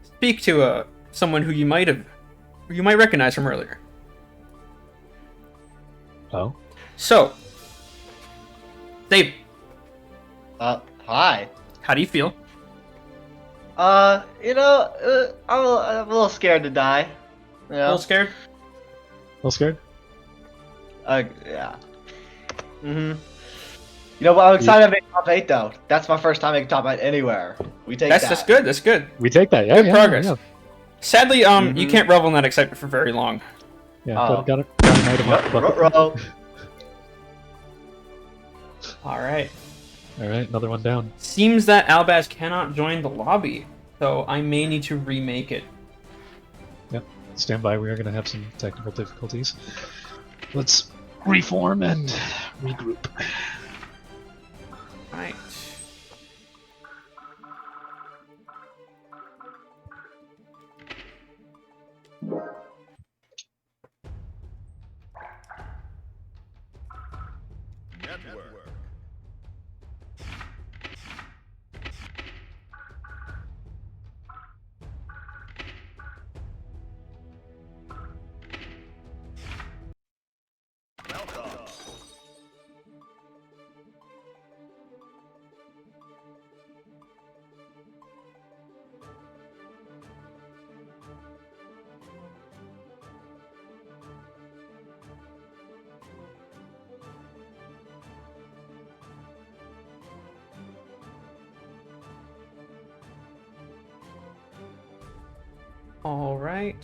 speak to someone who you might recognize from earlier. Oh, So, Dave, Hi. how do you feel? I'm a little scared to die. You A little know? scared? a little scared? Yeah. Mm-hmm. You know, but I'm excited to make top 8, though. That's my first time making top 8 anywhere. We take that. That's good. That's good. We take that. Yeah, Good yeah, progress. Yeah, Sadly, you Mhm. can't revel in that excitement for very long. yeah. Oh. Got an item off the bucket. Ruh-roh. All right. All right, another one down. Seems that Albaz cannot join the lobby, so I may need to remake it. Yep. Stand by. We are going to have some technical difficulties. Let's reform and regroup. Right. Network. Welcome. All right.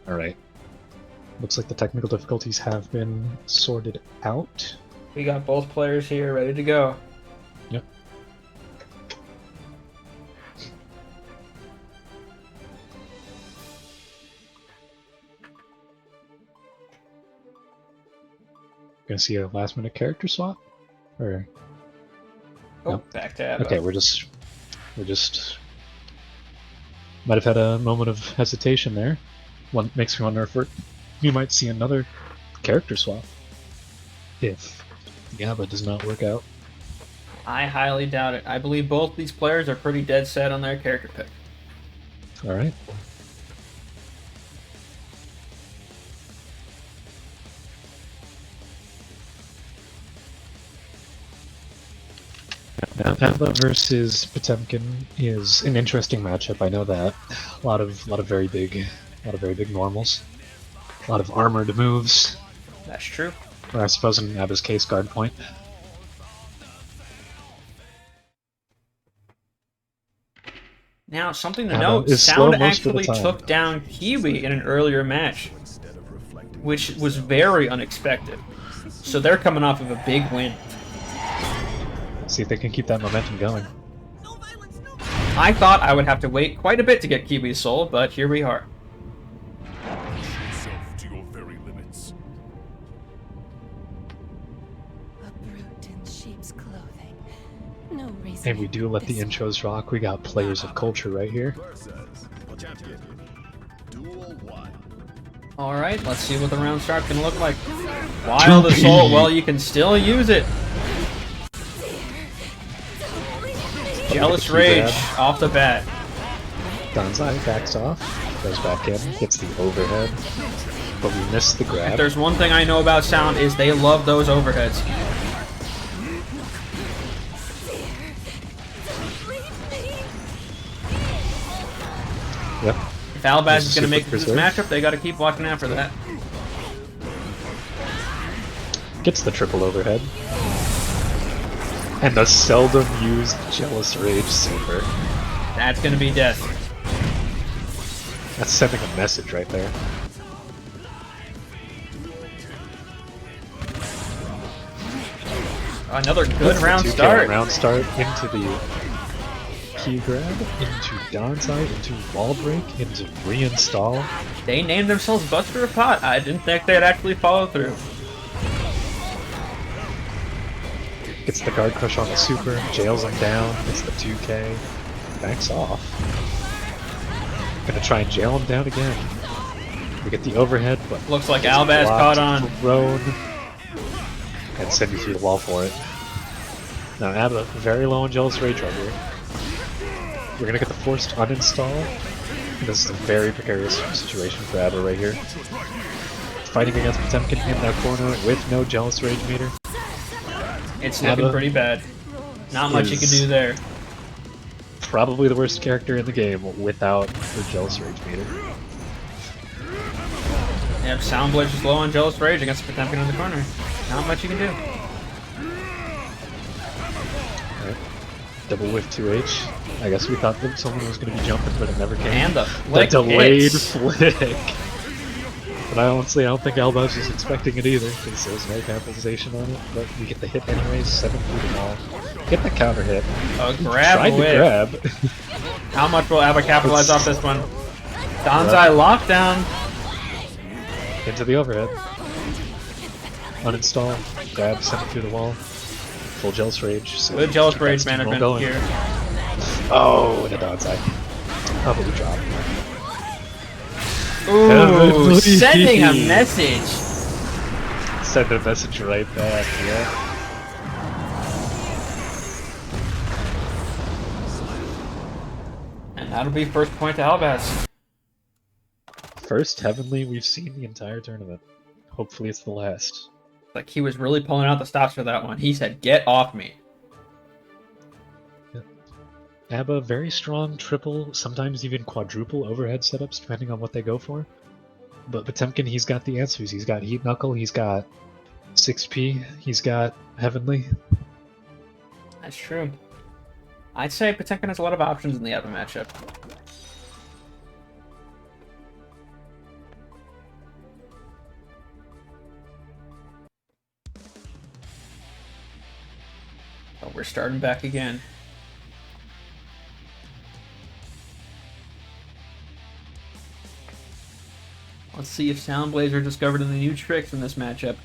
All right. Looks like the technical difficulties have been sorted out. We got both players here ready to go. Yep. Gonna see a last minute character swap? Or Oh, Nope. back tab. okay, we're just might have had a moment of hesitation there. One makes me wonder if we might see another character swap if Gabba does not work out. I highly doubt it. I believe both these players are pretty dead set on their character pick. All right. Now, Pampa versus Potemkin is an interesting matchup. I know that. A lot of very big normals. A lot of armored moves. That's true. Or I suppose in Abba's case, guard point. Now, something to Abba note, is slow Sound most of the actually time. took down Kiwi in an earlier match, Instead of reflecting which was very unexpected. So they're coming off of a big win. See if they can keep that momentum going. I thought I would have to wait quite a bit to get Kiwi's soul, but here we are. yourself to your very limits. A brute in sheep's clothing. No reason. And we do let the intros rock. We got players of culture right here. Versus Potemkin. Duel 1. Alright, let's see what the round start's gonna look like. Wild Assault, well, you can still use it. Jealous Rage off the bat. Danzai backs off, goes back in, gets the overhead, but we missed the If grab. there's one thing I know about Sound is they love those overheads. Yep. If Albaz is gonna Super make it to this preserve. matchup, they gotta keep watching out for that. Gets the triple overhead. And the seldom used Jealous Rage Super. That's gonna be death. That's sending a message right there. Another good round 2K start. Round start into the key grab, into downside, into wall break, into reinstall. They named themselves Buster of Pot. I didn't think they'd actually follow through. Gets the guard crush on the super, jails him down, gets the 2K, backs off. Gonna try and jail him down again. We get the overhead, but Looks like gets Albaz blocked, caught on. thrown, and send you through the wall for it. Now Abba, very low on Jealous Rage right here. We're gonna get the forced uninstall. This is a very precarious situation for Abba right here. Fighting against Potemkin in that corner with no Jealous Rage meter. It's looking Abba pretty bad. Not much you can is- do there. Probably the worst character in the game without the Jealous Rage meter. Yep, Soundblaze is low on Jealous Rage against Potemkin in the corner. Not much you can do. Alright. Double whiff 2H. I guess we thought that someone was going to be jumping, but it never came. And the The flick delayed hits. flick. But honestly, I don't think Albaz was expecting it either, because there was no capitalization on it. But we get the hit anyways, 7 through the wall. Get the counter hit. A grab Tried to whip. grab. How much will Abba capitalize off this one? Danzai lockdown. Into the overhead. Uninstall. Grab, send it through the wall. Full Jealous Rage. So Good Jealous keep that Rage steamroll management going. here. Oh, and a downside. Probably drop. Ooh, Heavenly. sending a message. Send a message right back, yeah. And that'll be first point to Albaz. First Heavenly we've seen the entire tournament. Hopefully it's the last. Like, he was really pulling out the stops for that one. He said, "Get off me." Abba, very strong triple, sometimes even quadruple overhead setups, depending on what they go for. But Potemkin, he's got the answers. He's got Heat Knuckle, he's got 6P, he's got Heavenly. That's true. I'd say Potemkin has a lot of options in the Abba matchup. Oh, we're starting back again. Let's see if Soundblazer discovered any new tricks in this matchup.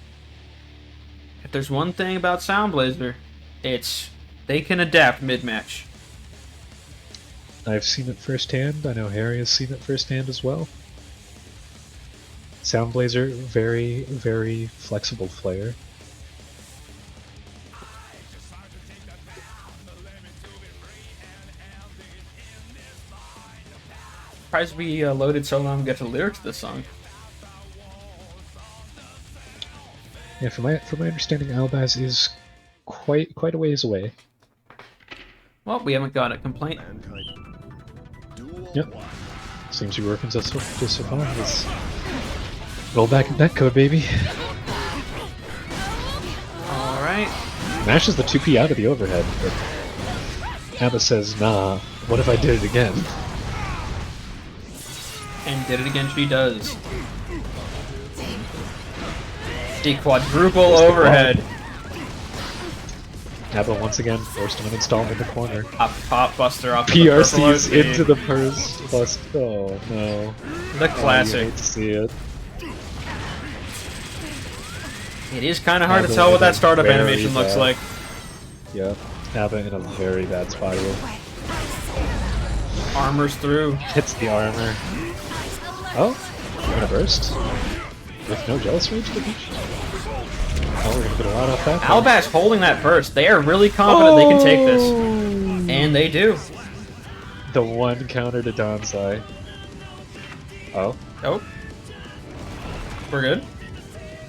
If there's one thing about Soundblazer, it's they can adapt mid-match. I've seen it firsthand. I know Harry has seen it firsthand as well. Soundblazer, very, very flexible player. Surprised we loaded so long to get the lyrics to this song. Yeah, from my understanding, Albaz is quite a ways away. Well, we haven't got a complaint. Mankind. Duel Yep. 1. Seems to be working just so far. Let's roll back in netcode, baby. Alright. Mashes the 2P out of the overhead, but Abba says, nah, what if I did it again? And did it again, she does. The quadruple overhead. Abba once again forced to uninstall in the corner. Pop buster off the purple PRC's OC. into the purse. Bust. Oh no. The Oh, classic. you hate to see it. It is kind of hard to Abba tell what in that a startup very animation looks bad- like. Yeah. Abba in a very bad spiral. Armor's through. Hits the armor. Oh, we're gonna burst. With no jealous rage to the beach. Oh, we're gonna get a lot off that. Albaz holding that burst. They are really confident they can take this. And they do. The one counter to Donzai. Oh. Oh. We're good.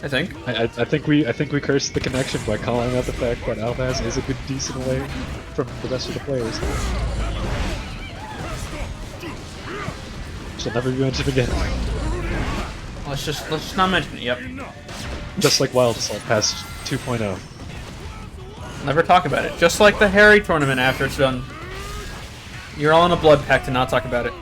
I think. I think we cursed the connection by calling out the fact that Albaz is a good decent away from the rest of the players. Shall never be mentioned again. Let's just not mention it. Yep. Just like Wild Assault past 2.0. Never talk about it. Just like the Harry tournament after it's done. You're all in a blood pact to not talk about it.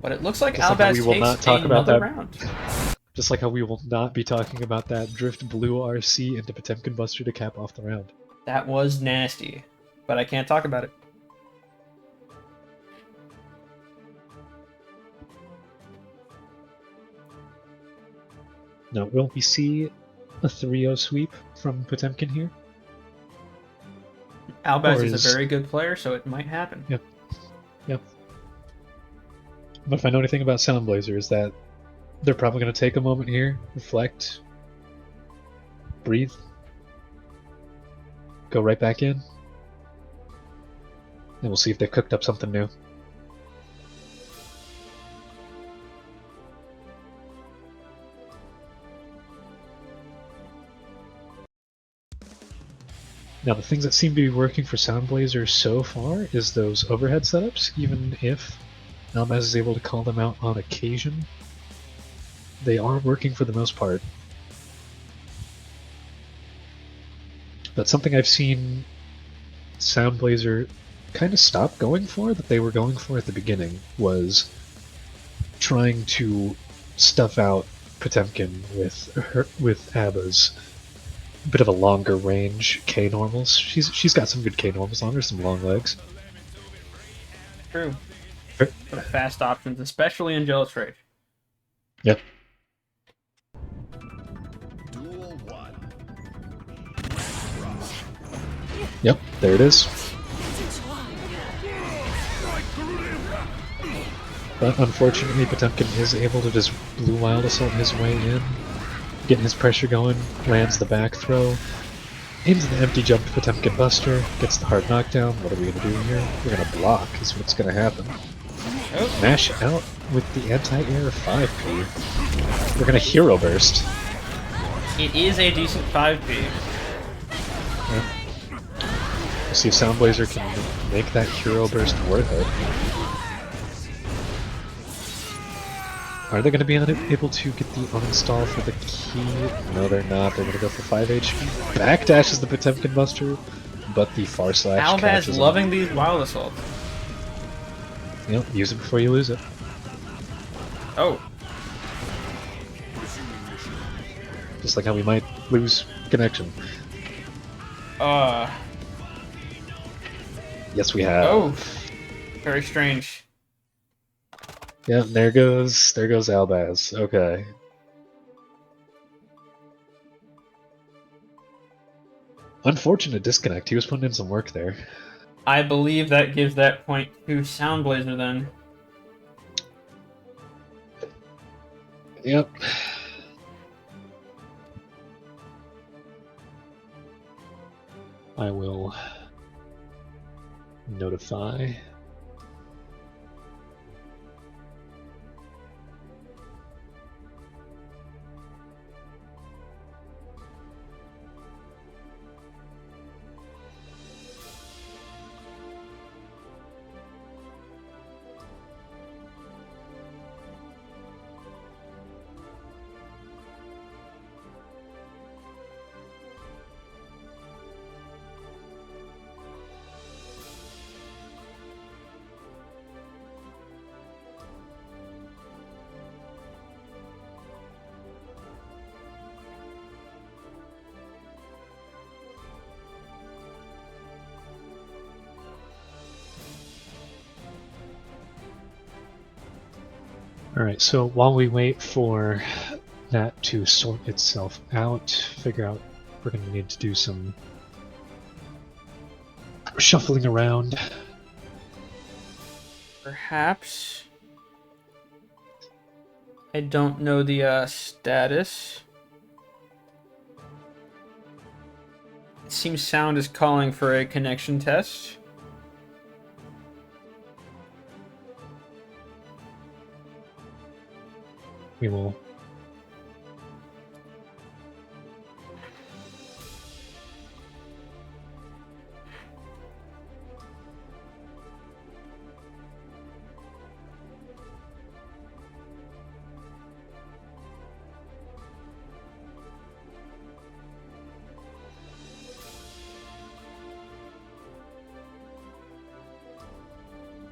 But it looks like Just like how Albaz we will takes not talk about another that. round. Just like how we will not be talking about that Drift Blue RC into Potemkin Buster to cap off the round. That was nasty. But I can't talk about it. Now, will we see a 3-0 sweep from Potemkin here? Albaz Or is is- a very good player, so it might happen. Yep. Yep. But if I know anything about Soundblazer is that they're probably going to take a moment here, reflect, breathe, go right back in, and we'll see if they've cooked up something new. Now, the things that seem to be working for Soundblazer so far is those overhead setups, even if Albaz is able to call them out on occasion. They are working for the most part. But something I've seen Soundblazer kind of stop going for, that they were going for at the beginning, was trying to stuff out Potemkin with Abba's bit of a longer range K normals. She's got some good K normals on her, some long legs. True. Er- For fast options, especially in Jealous Rage. Yep. Duel 1. Yep, there it is. But unfortunately, Potemkin is able to just Blue Wild Assault his way in, getting his pressure going, lands the back throw, aims the empty jump Potemkin Buster, gets the hard knockdown. What are we going to do here? We're going to block, is what's going to happen. Oh. Mash out with the anti-air 5P. We're going to Hero Burst. It is a decent 5P. Yeah. We'll see if Soundblazer can make that Hero Burst worth it. Are they going to be able to get the uninstall for the key? No, they're not. They're going to go for 5 HP. Backdashes the Potemkin Buster, but the far slash Albaz catches him. loving these Wild Assaults. Yep, use it before you lose it. Oh. Just like how we might lose connection. Yes, we have. Oh, very strange. Yeah, there goes Albaz. Okay. Unfortunate disconnect. He was putting in some work there. I believe that gives that point to Soundblazer then. Yep. I will notify. Alright, so while we wait for that to sort itself out, figure out we're going to need to do some shuffling around. Perhaps. I don't know the status. It seems Sound is calling for a connection test. We will.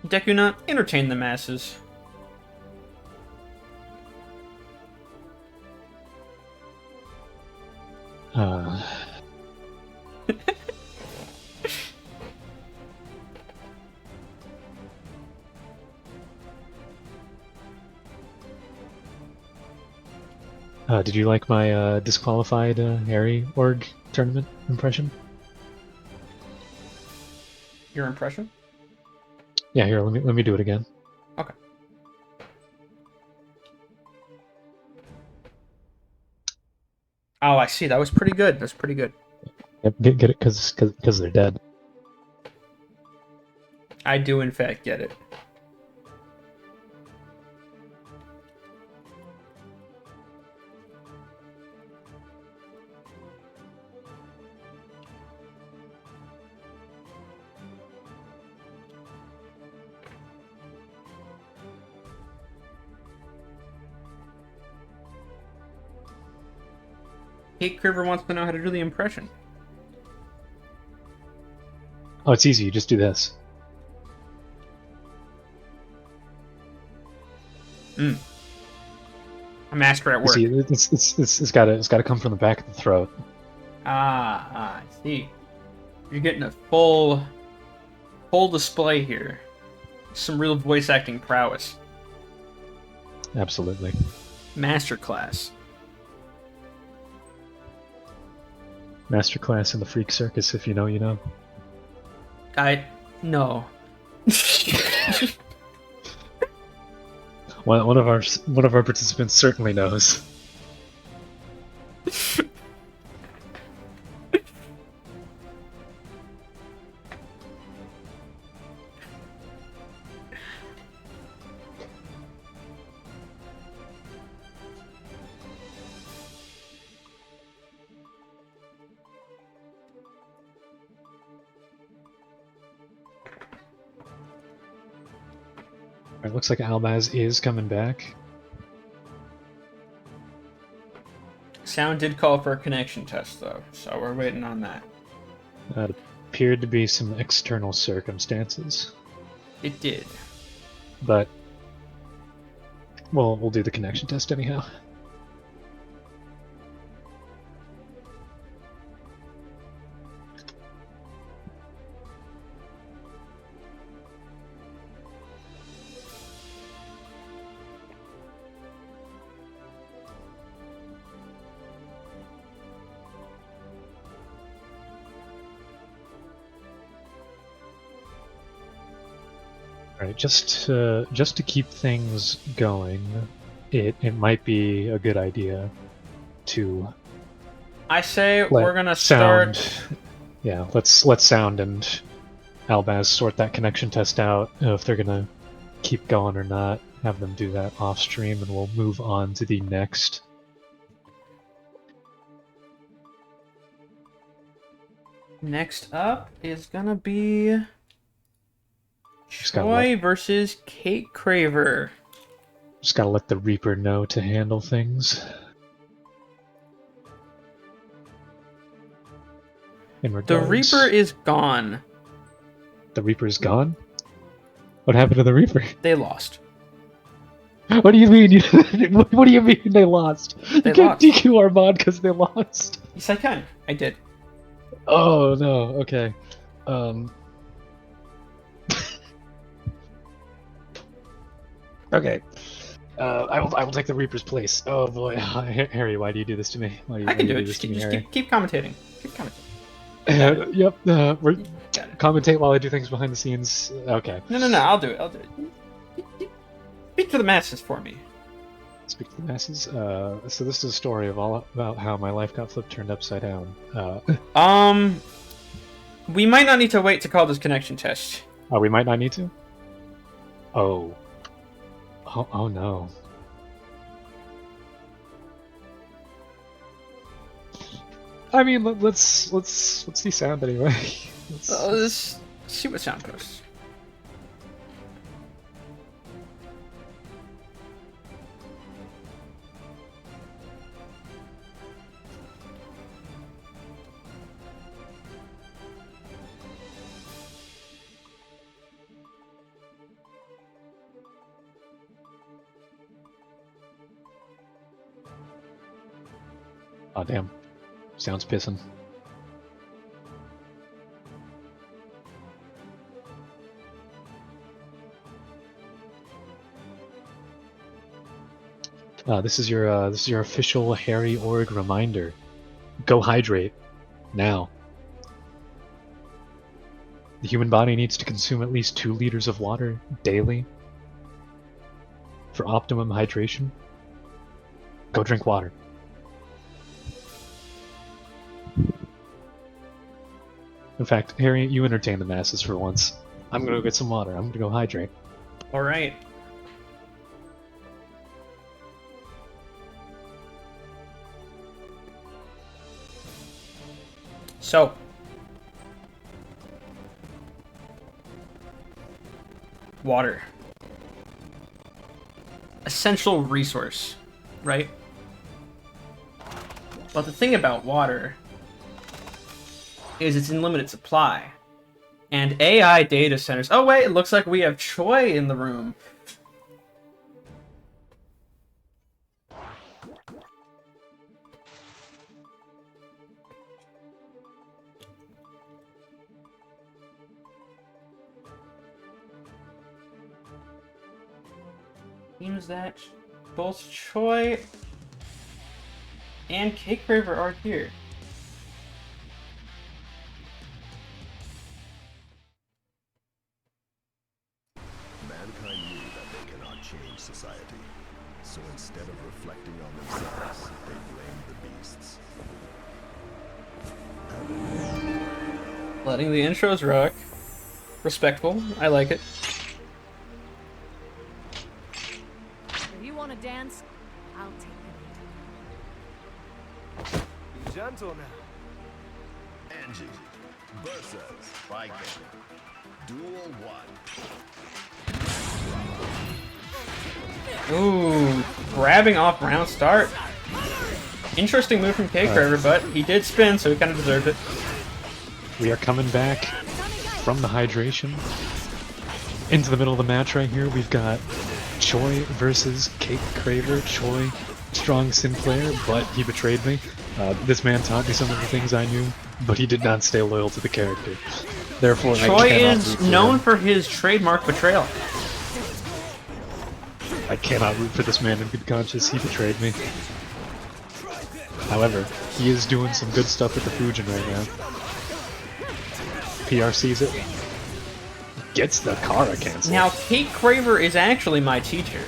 Dekuna, entertain the masses. Did you like my disqualified Harry org tournament impression? Your impression? Yeah, here, let me do it again. Okay. Oh, I see. That was pretty good. That's pretty good. Yep, get it because they're dead. I do, in fact, get it. Kate Criver wants to know how to do the impression. Oh, it's easy. You just do this. A master at work. See, it's got to come from the back of the throat. I see. You're getting a full display here. Some real voice acting prowess. Absolutely. Masterclass. Masterclass in the Freak Circus. If you know, you know. No. One of our participants certainly knows. Alright, looks like Albaz is coming back. Sound did call for a connection test, though, so we're waiting on that. That appeared to be some external circumstances, It did. but well, we'll do the connection test anyhow. Alright, just to keep things going, it might be a good idea to I say let we're gonna Sound, start. yeah, let's let Sound and Albaz sort that connection test out, if they're gonna keep going or not. Have them do that off stream, and we'll move on to the next. Next up is gonna be Just gotta Choi versus Kate Craver. Just gotta let the Reaper know to handle things. In The regards, Reaper is gone. The Reaper's gone? What happened to the Reaper? They lost. What do you mean? What do you mean they lost? They You can't lost. DQ our mod because they lost. Yes, I can. I did. Oh no. Okay. Okay. I will take the Reaper's place. Oh boy, Harry, why do you do this to me? Why do you, I why can do do you it. this Just to me, keep, Harry? keep commentating. Keep commentating. Yep. We're Got it. commentate while I do things behind the scenes. Okay. No, I'll do it. I'll do it. Speak to the masses for me. Speak to the masses. So this is a story of all about how my life got flipped, turned upside down. We might not need to wait to call this connection test. Oh, we might not need to. Oh. Oh no. I mean, let's see Sound anyway. Let's see what Sound posts. Oh damn. Sound's pissing. This is your official Harry Org reminder. Go hydrate now. The human body needs to consume at least 2 liters of water daily for optimum hydration. Go drink water. In fact, Harry, you entertain the masses for once. I'm gonna go get some water. I'm gonna go hydrate. All right. So, water. Essential resource, right? But the thing about water is it's in limited supply. And AI data centers... Oh wait, it looks like we have Choi in the room. Seems that both Choi and Cake Craver are here. Mankind knew that they cannot change society. So instead of reflecting on themselves, they blamed the beasts. Letting the intros rock. Respectful. I like it. If you want to dance, I'll take the lead. Be gentle now. Angie versus Viking. Duel 1. Ooh, grabbing off round start. Interesting move from Cake Craver, but he did spin, so he kind of deserved it. We are coming back from the hydration into the middle of the match right here. We've got Choi versus Cake Craver. Choi, strong sim player, but he betrayed me. This man taught me some of the things I knew, but he did not stay loyal to the character. Therefore, Choi I cannot is root for known him. for his trademark betrayal. I cannot root for this man in good conscience. He betrayed me. However, he is doing some good stuff with the Fujin right now. PR sees it. Gets the Kara cancel. Now, Kate Craver is actually my teacher,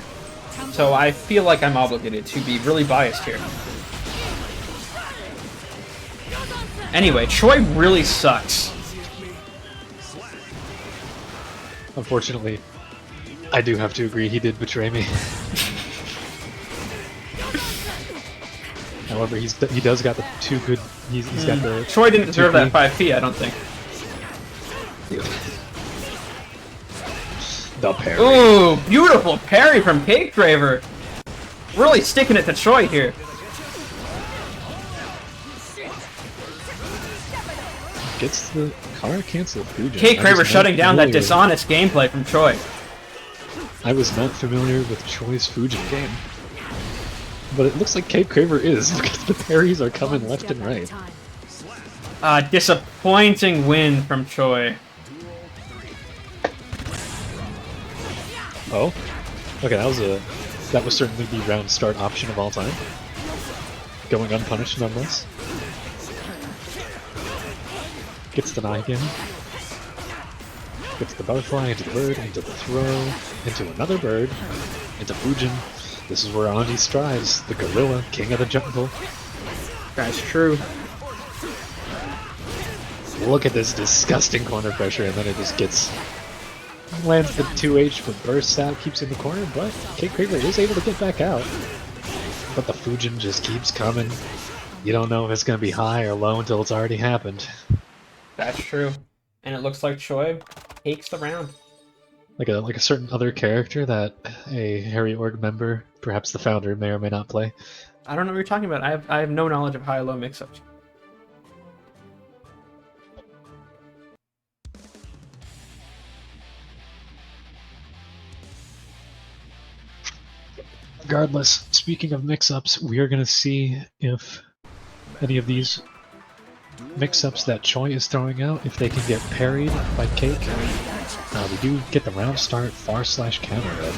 so I feel like I'm obligated to be really biased here. Anyway, Choi really sucks. Unfortunately, I do have to agree, he did betray me. However, he does got the two good. He's got the. Choi didn't deserve that clean- 5P, I don't think. The parry. Ooh, beautiful parry from Kate Craver. Really sticking it to Choi here. Gets the Kara cancel Fujin. Kate I was Craver not shutting down that familiar- dishonest gameplay from Choi. I was not familiar with Choi's Fujin game. But it looks like Kate Craver is, because the parries are coming left and right. Disappointing win from Choi. Oh? Okay, that was certainly the round start option of all time. Going unpunished nonetheless. Gets the Naigen. Gets the butterfly into the bird, into the throw, into another bird, into Fujin. This is where Anji strives, the gorilla, king of the jungle. That's true. Look at this disgusting corner pressure, and then it just lands the 2H, but bursts out, keeps in the corner, but Kate Craver is able to get back out. But the Fujin just keeps coming. You don't know if it's going to be high or low until it's already happened. That's true. And it looks like Choi takes the round. Like a certain other character that a Harry Org member, perhaps the founder, may or may not play. I don't know what you're talking about. I have no knowledge of high-low mix-ups. Regardless, speaking of mix-ups, we are going to see if any of these mix-ups that Choi is throwing out, if they can get parried by Cake. We do get the round start /counter red.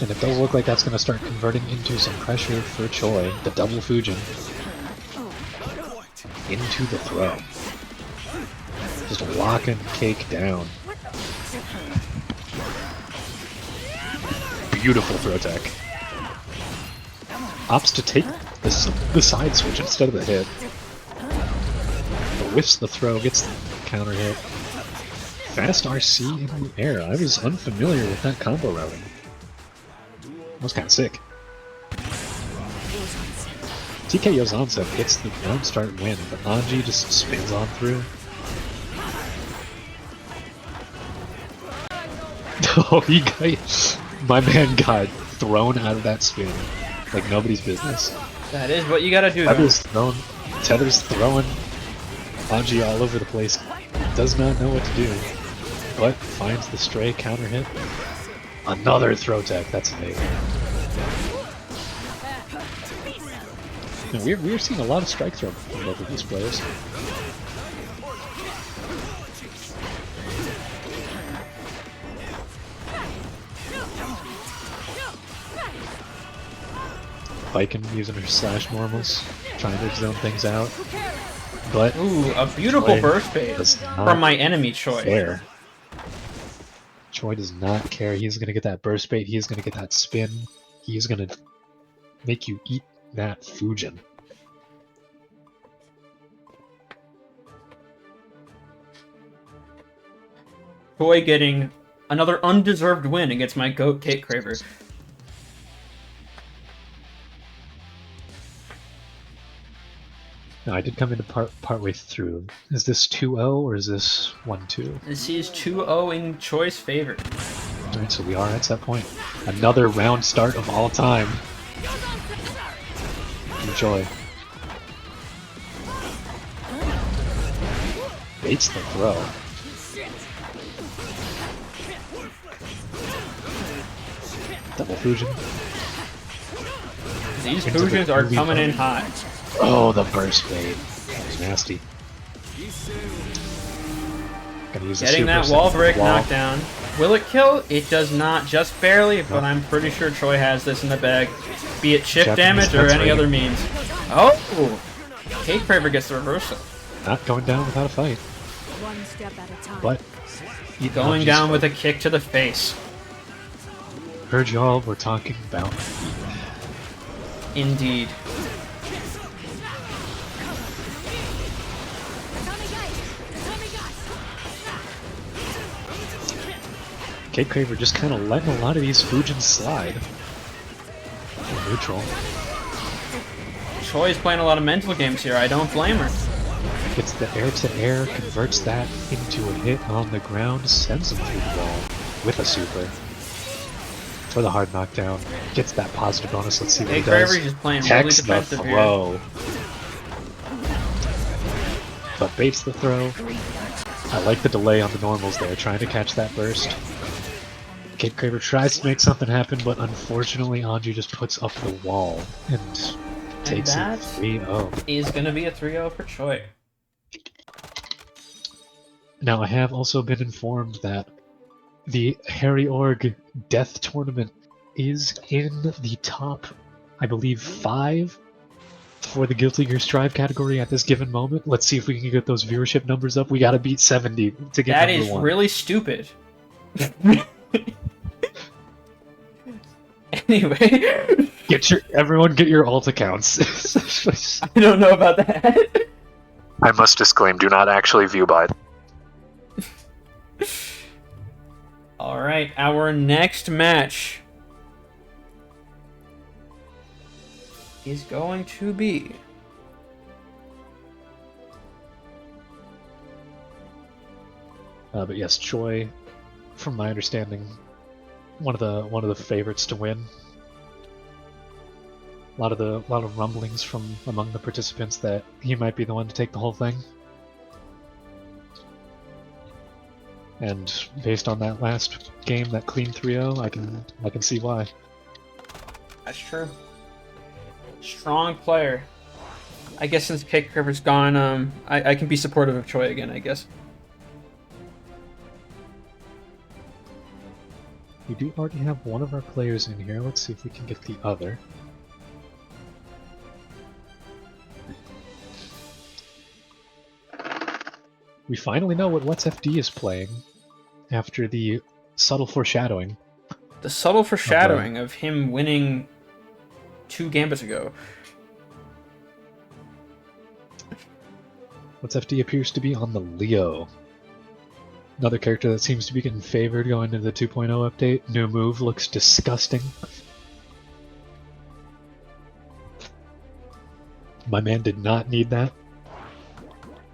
And it does look like that's going to start converting into some pressure for Choi, the double Fujin. Into the throw. Just locking Cake down. Beautiful throw tech. Opts to take the side switch instead of the hit. But whiffs the throw, gets the counter hit. Fast RC in the air. I was unfamiliar with that combo routing. That was kind of sick. TK Yozansev gets the round start win, but Anji just spins on through. Oh, my man got thrown out of that spin like nobody's business. That is what you gotta do, though. Tether's throwing Anji all over the place. Does not know what to do, but finds the stray counter hit. Another throw tech, that's amazing. And we're seeing a lot of strike throw from both of these players. Viking using her slash normals, trying to zone things out. But Ooh, a beautiful Choi burst bait does not from my enemy Choi. care. Choi does not care. He's gonna get that burst bait. He's gonna get that spin. He's gonna make you eat that Fujin. Choi getting another undeserved win against my GOAT Kate Craver. Now, I did come into partway through. Is this 2-0 or is this 1-2? This is 2-0 in Choi's favor. Alright, so we are at that point. Another round start of all time. Enjoy. Baits the throw. Double Fujin. These Into the Fujins are movie coming in button. hot. Oh, the burst bait. That was nasty. Gonna use the Getting super that set wall for break the wall. knockdown. Will it kill? It does not, just barely, but I'm pretty sure Choi has this in the bag. Be it chip Japanese damage or defense any rating. other means. Oh! Kate Craver gets the reversal. Not going down without a fight. One step at a time. But Going down with a kick to the face. Heard y'all were talking about. Indeed. Kate Craver just kind of letting a lot of these Fujins slide. Neutral. Choi's playing a lot of mental games here. I don't blame her. Gets the air to air, converts that into a hit on the ground, sends him through the wall with a super. For the hard knockdown. Gets that positive bonus. Let's see what he Kate does. Craver just playing really Techs the defensive here. throw. But baits the throw. I like the delay on the normals there, trying to catch that burst. Kate Craver tries to make something happen, but unfortunately Anju just puts up the wall and takes it that 3-0. Is gonna be a 3-0 for Choi. Now I have also been informed that the Harry Org Death Tournament is in the top, I believe, 5 for the Guilty Gear Strive category at this given moment. Let's see if we can get those viewership numbers up. We gotta beat 70 to get That number is 1. really stupid. Anyway, Everyone get your alt accounts. I don't know about that. I must disclaim, do not actually view by. Alright, our next match is going to be But yes, Choi, from my understanding, one of the favorites to win. A lot of rumblings from among the participants that he might be the one to take the whole thing. And based on that last game, that clean 3-0, I can see why. That's true. Strong player. I guess since Kate Craver's gone, I can be supportive of Choi again, I guess. We do already have one of our players in here. Let's see if we can get the other. We finally know what What's FD is playing after the subtle foreshadowing. The subtle foreshadowing of him winning 2 gambits ago. What's FD appears to be on the Leo. Another character that seems to be getting favored going into the 2.0 update. New move looks disgusting. My man did not need that.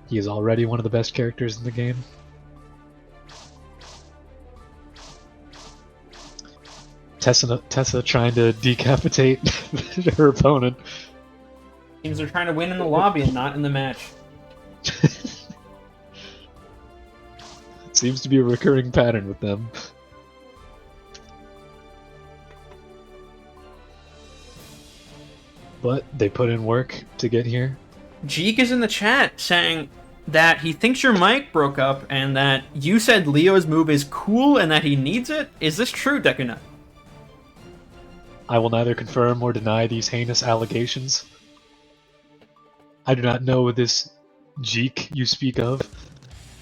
He is already one of the best characters in the game. Tessa trying to decapitate her opponent. Seems they're trying to win in the lobby and not in the match. Seems to be a recurring pattern with them. But they put in work to get here. Jeek is in the chat saying that he thinks your mic broke up and that you said Leo's move is cool and that he needs it. Is this true, Dekuna? I will neither confirm or deny these heinous allegations. I do not know this Jeek you speak of.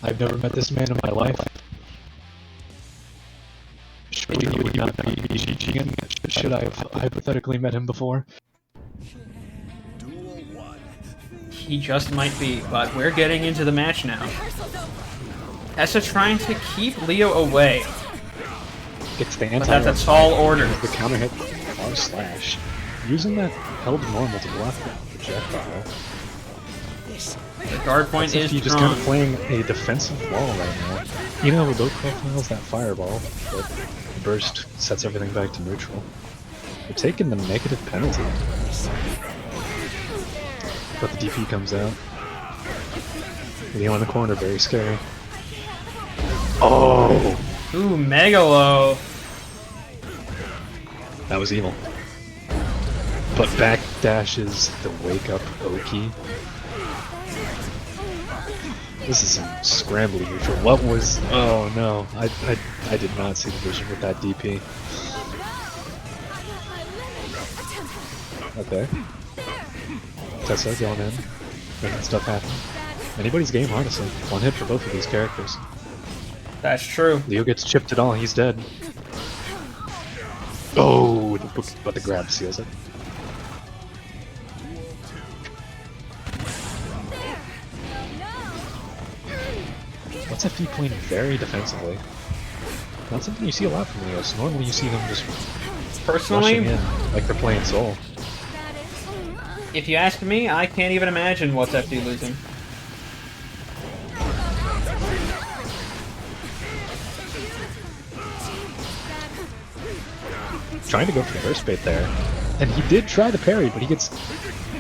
I've never met this man in my life. Surely he would not be Jeekian. Should I have hypothetically met him before? He just might be, but we're getting into the match now. Tessa trying to keep Leo away. It's the But anti. that's a tall order. The counter hit R slash. Using that held normal to block that projectile. The guard point is SFD just kind strong. of playing a defensive wall right now. You know, remote profiles that fireball, but burst sets everything back to neutral. They're taking the negative penalty. But the DP comes out. Leo in the corner, very scary. Oh! Ooh, Megalo. That was evil. But backdashes the wake up Oki. This is some scrambly neutral. What was... Oh no, I did not see the vision with that DP. Okay. Tessa going in, making stuff happen. Anybody's game, honestly. One hit for both of these characters. That's true. Leo gets chipped at all, he's dead. Oh, but the grab seals it. What's FD playing very defensively? Not something you see a lot from Leo, so normally you see them just Personally, rushing in like they're playing Soul. if you ask me, I can't even imagine what's FD losing. Trying to go for the burst bait there. And he did try the parry, but he gets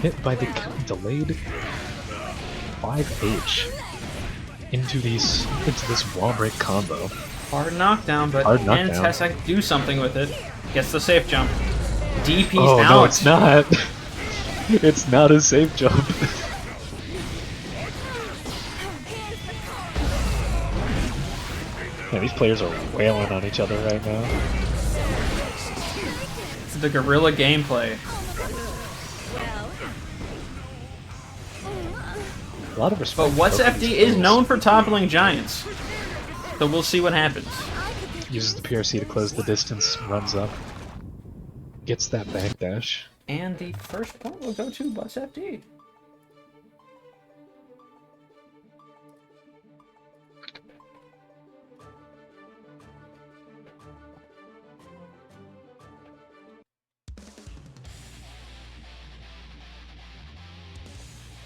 hit by the delayed 5H into this wall break combo. Hard knockdown, but Hard can knockdown. Tessa do something with it? Gets the safe jump. DP's Oh out. no, it's not. It's not a safe jump. Yeah, these players are wailing on each other right now. The guerrilla gameplay. A lot of respect. But what's for both of FD these is players. known for toppling giants. So we'll see what happens. Uses the PRC to close the distance, runs up, gets that backdash. And the first point will go to What's FD.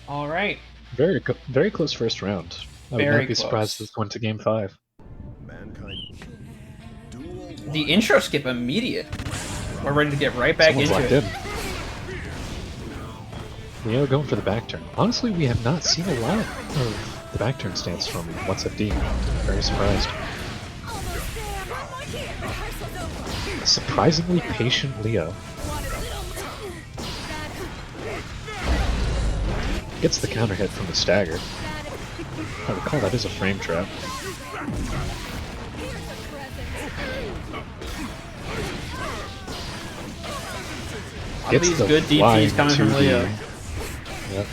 All right. Very close first round. I would Very not be surprised if close. this went to game 5. Mankind. Duel The intro skip immediate. We're ready to get right back Someone's into locked it. in. Leo going for the back turn. Honestly, we have not seen a lot of the back turn stance from What's FD. Very surprised. Surprisingly patient Leo. Gets the counter hit from the stagger. I recall that is a frame trap. All these good DPs coming from Leo. Yep.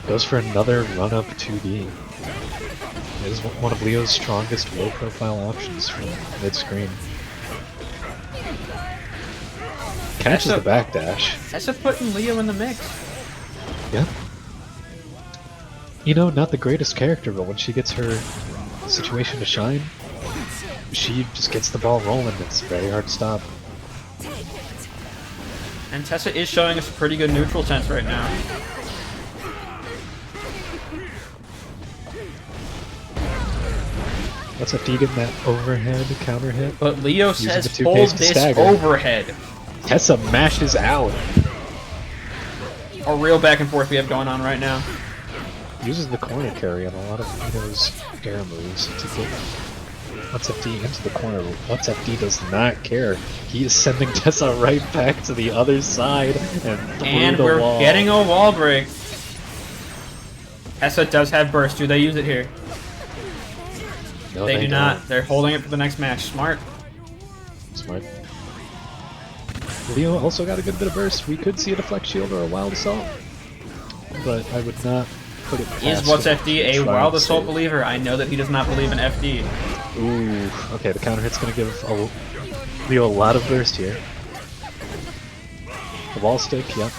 Goes for another run up 2D. It is one of Leo's strongest low profile options from mid screen. Catches the backdash. That's a putting Leo in the mix. Yep. You know, not the greatest character, but when she gets her situation to shine, she just gets the ball rolling. It's very hard to stop. And Tessa is showing us a pretty good neutral sense right now. What's FD getting that overhead counter hit? But Leo Using says, the 2Ks hold to this stagger. overhead. Tessa mashes out. A real back and forth we have going on right now. Uses the corner carry on a lot of Lito's air moves to get What's FD into the corner. What's FD does not care. He is sending Tessa right back to the other side and through And the we're wall. getting a wall break. Tessa does have burst. Do they use it here? No, they do don't. not. They're holding it for the next match. Smart. Smart. Leo also got a good bit of burst. We could see a deflect shield or a wild assault, but I would not put it past Is What's him FD a to try wild and assault save. believer? I know that he does not believe in FD. Ooh, okay, the counter hit's gonna give Leo a lot of burst here. The wall stick, yep.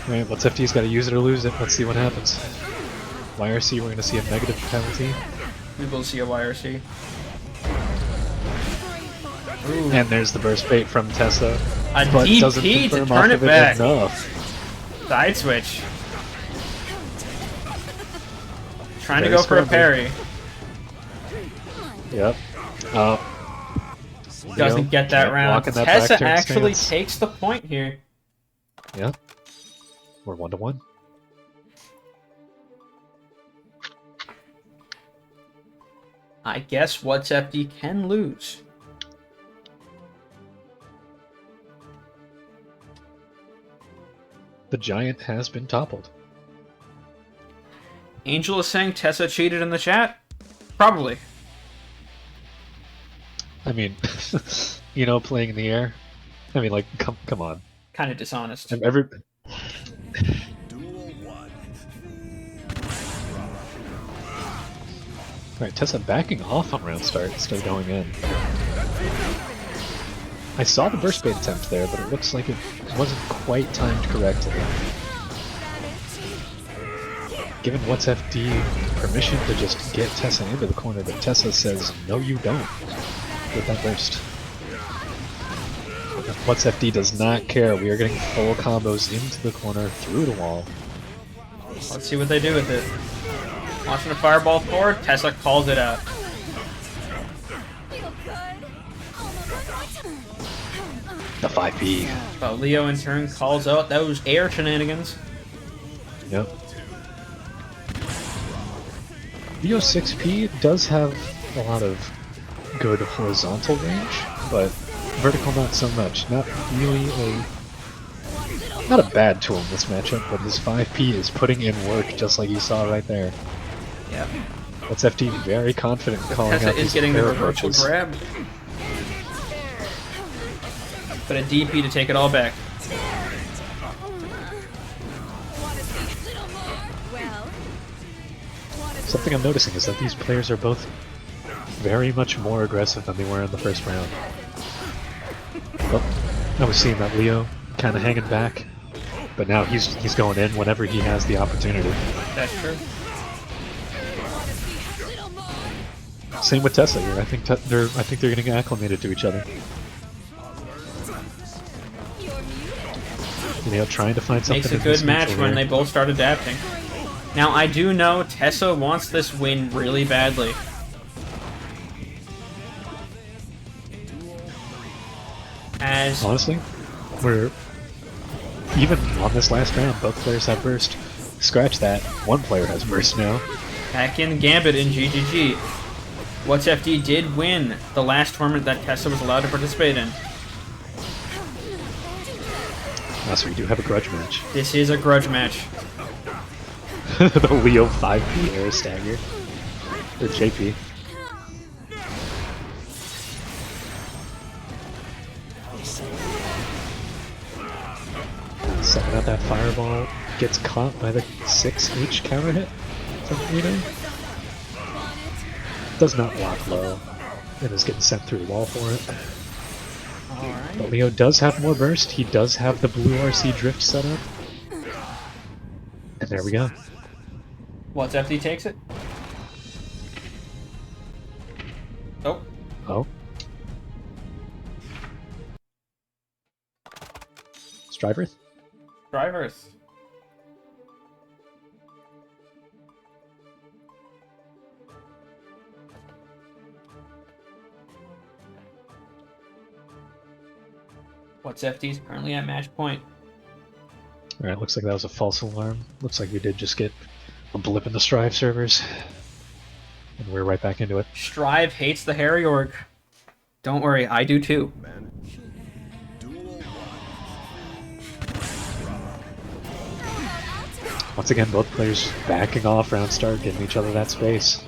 Alright, What's FD's gotta use it or lose it. Let's see what happens. YRC, we're gonna see a negative penalty. We will see a YRC. Ooh. And there's the burst bait from Tessa. A But doesn't DP to confirm turn off it of it back. enough. Side switch. Trying to Very go for a scrambly. parry. Yep. Doesn't get that Yep, round. blocking that Tessa back turn actually stance. takes the point here. Yep. We're 1-1. I guess What's FD can lose. The giant has been toppled. Angel is saying Tessa cheated in the chat? Probably. I mean, you know, playing in the air. I mean, like, come on. Kind of dishonest. And every Duel 1. Alright, Tessa backing off on round start instead of going in. I saw the burst bait attempt there, but it looks like it wasn't quite timed correctly. Given What's FD permission to just get Tessa into the corner, but Tessa says, no you don't, with that burst. What's FD does not care, we are getting full combos into the corner, through the wall. Let's see what they do with it. Launching a fireball forward, Tessa calls it out. The 5P. But Leo in turn calls out those air shenanigans. Yep. Leo 6P does have a lot of good horizontal range, but vertical not so much. Not really not a bad tool in this matchup, but his 5P is putting in work just like you saw right there. Yep. That's FD very confident in calling Tessa out is these getting the air reversal approaches. grab. But a DP to take it all back. Something I'm noticing is that these players are both very much more aggressive than they were in the first round. Oh, I was seeing that Leo kind of hanging back, but now he's going in whenever he has the opportunity. That's true. Same with Tessa here. I think they're getting acclimated to each other. Leo trying to find something. Makes a in his good match neutral when here. they both start adapting. Now, I do know Tessa wants this win really badly. As Honestly, we're even on this last round. Both players have burst. Scratch that. One player has burst now. back in Gambit in GGG. What's FD did win the last tournament that Tessa was allowed to participate in. So we do have a grudge match. This is a grudge match. The Leo 5P air stagger. Or JP. Second out that fireball, gets caught by the 6H counter hit from Reno. Does not block low, and is getting sent through the wall for it. Alright. But Leo does have more burst, he does have the blue RC drift set up. And there we go. What's FD takes it? Oh. Oh. Striverth? Drivers. What's FD's currently at match point? Alright, looks like that was a false alarm. Looks like we did just get a blip in the Strive servers. And we're right back into it. Strive hates the Harry org. Don't worry, I do too. Once again, both players backing off round start, giving each other that space.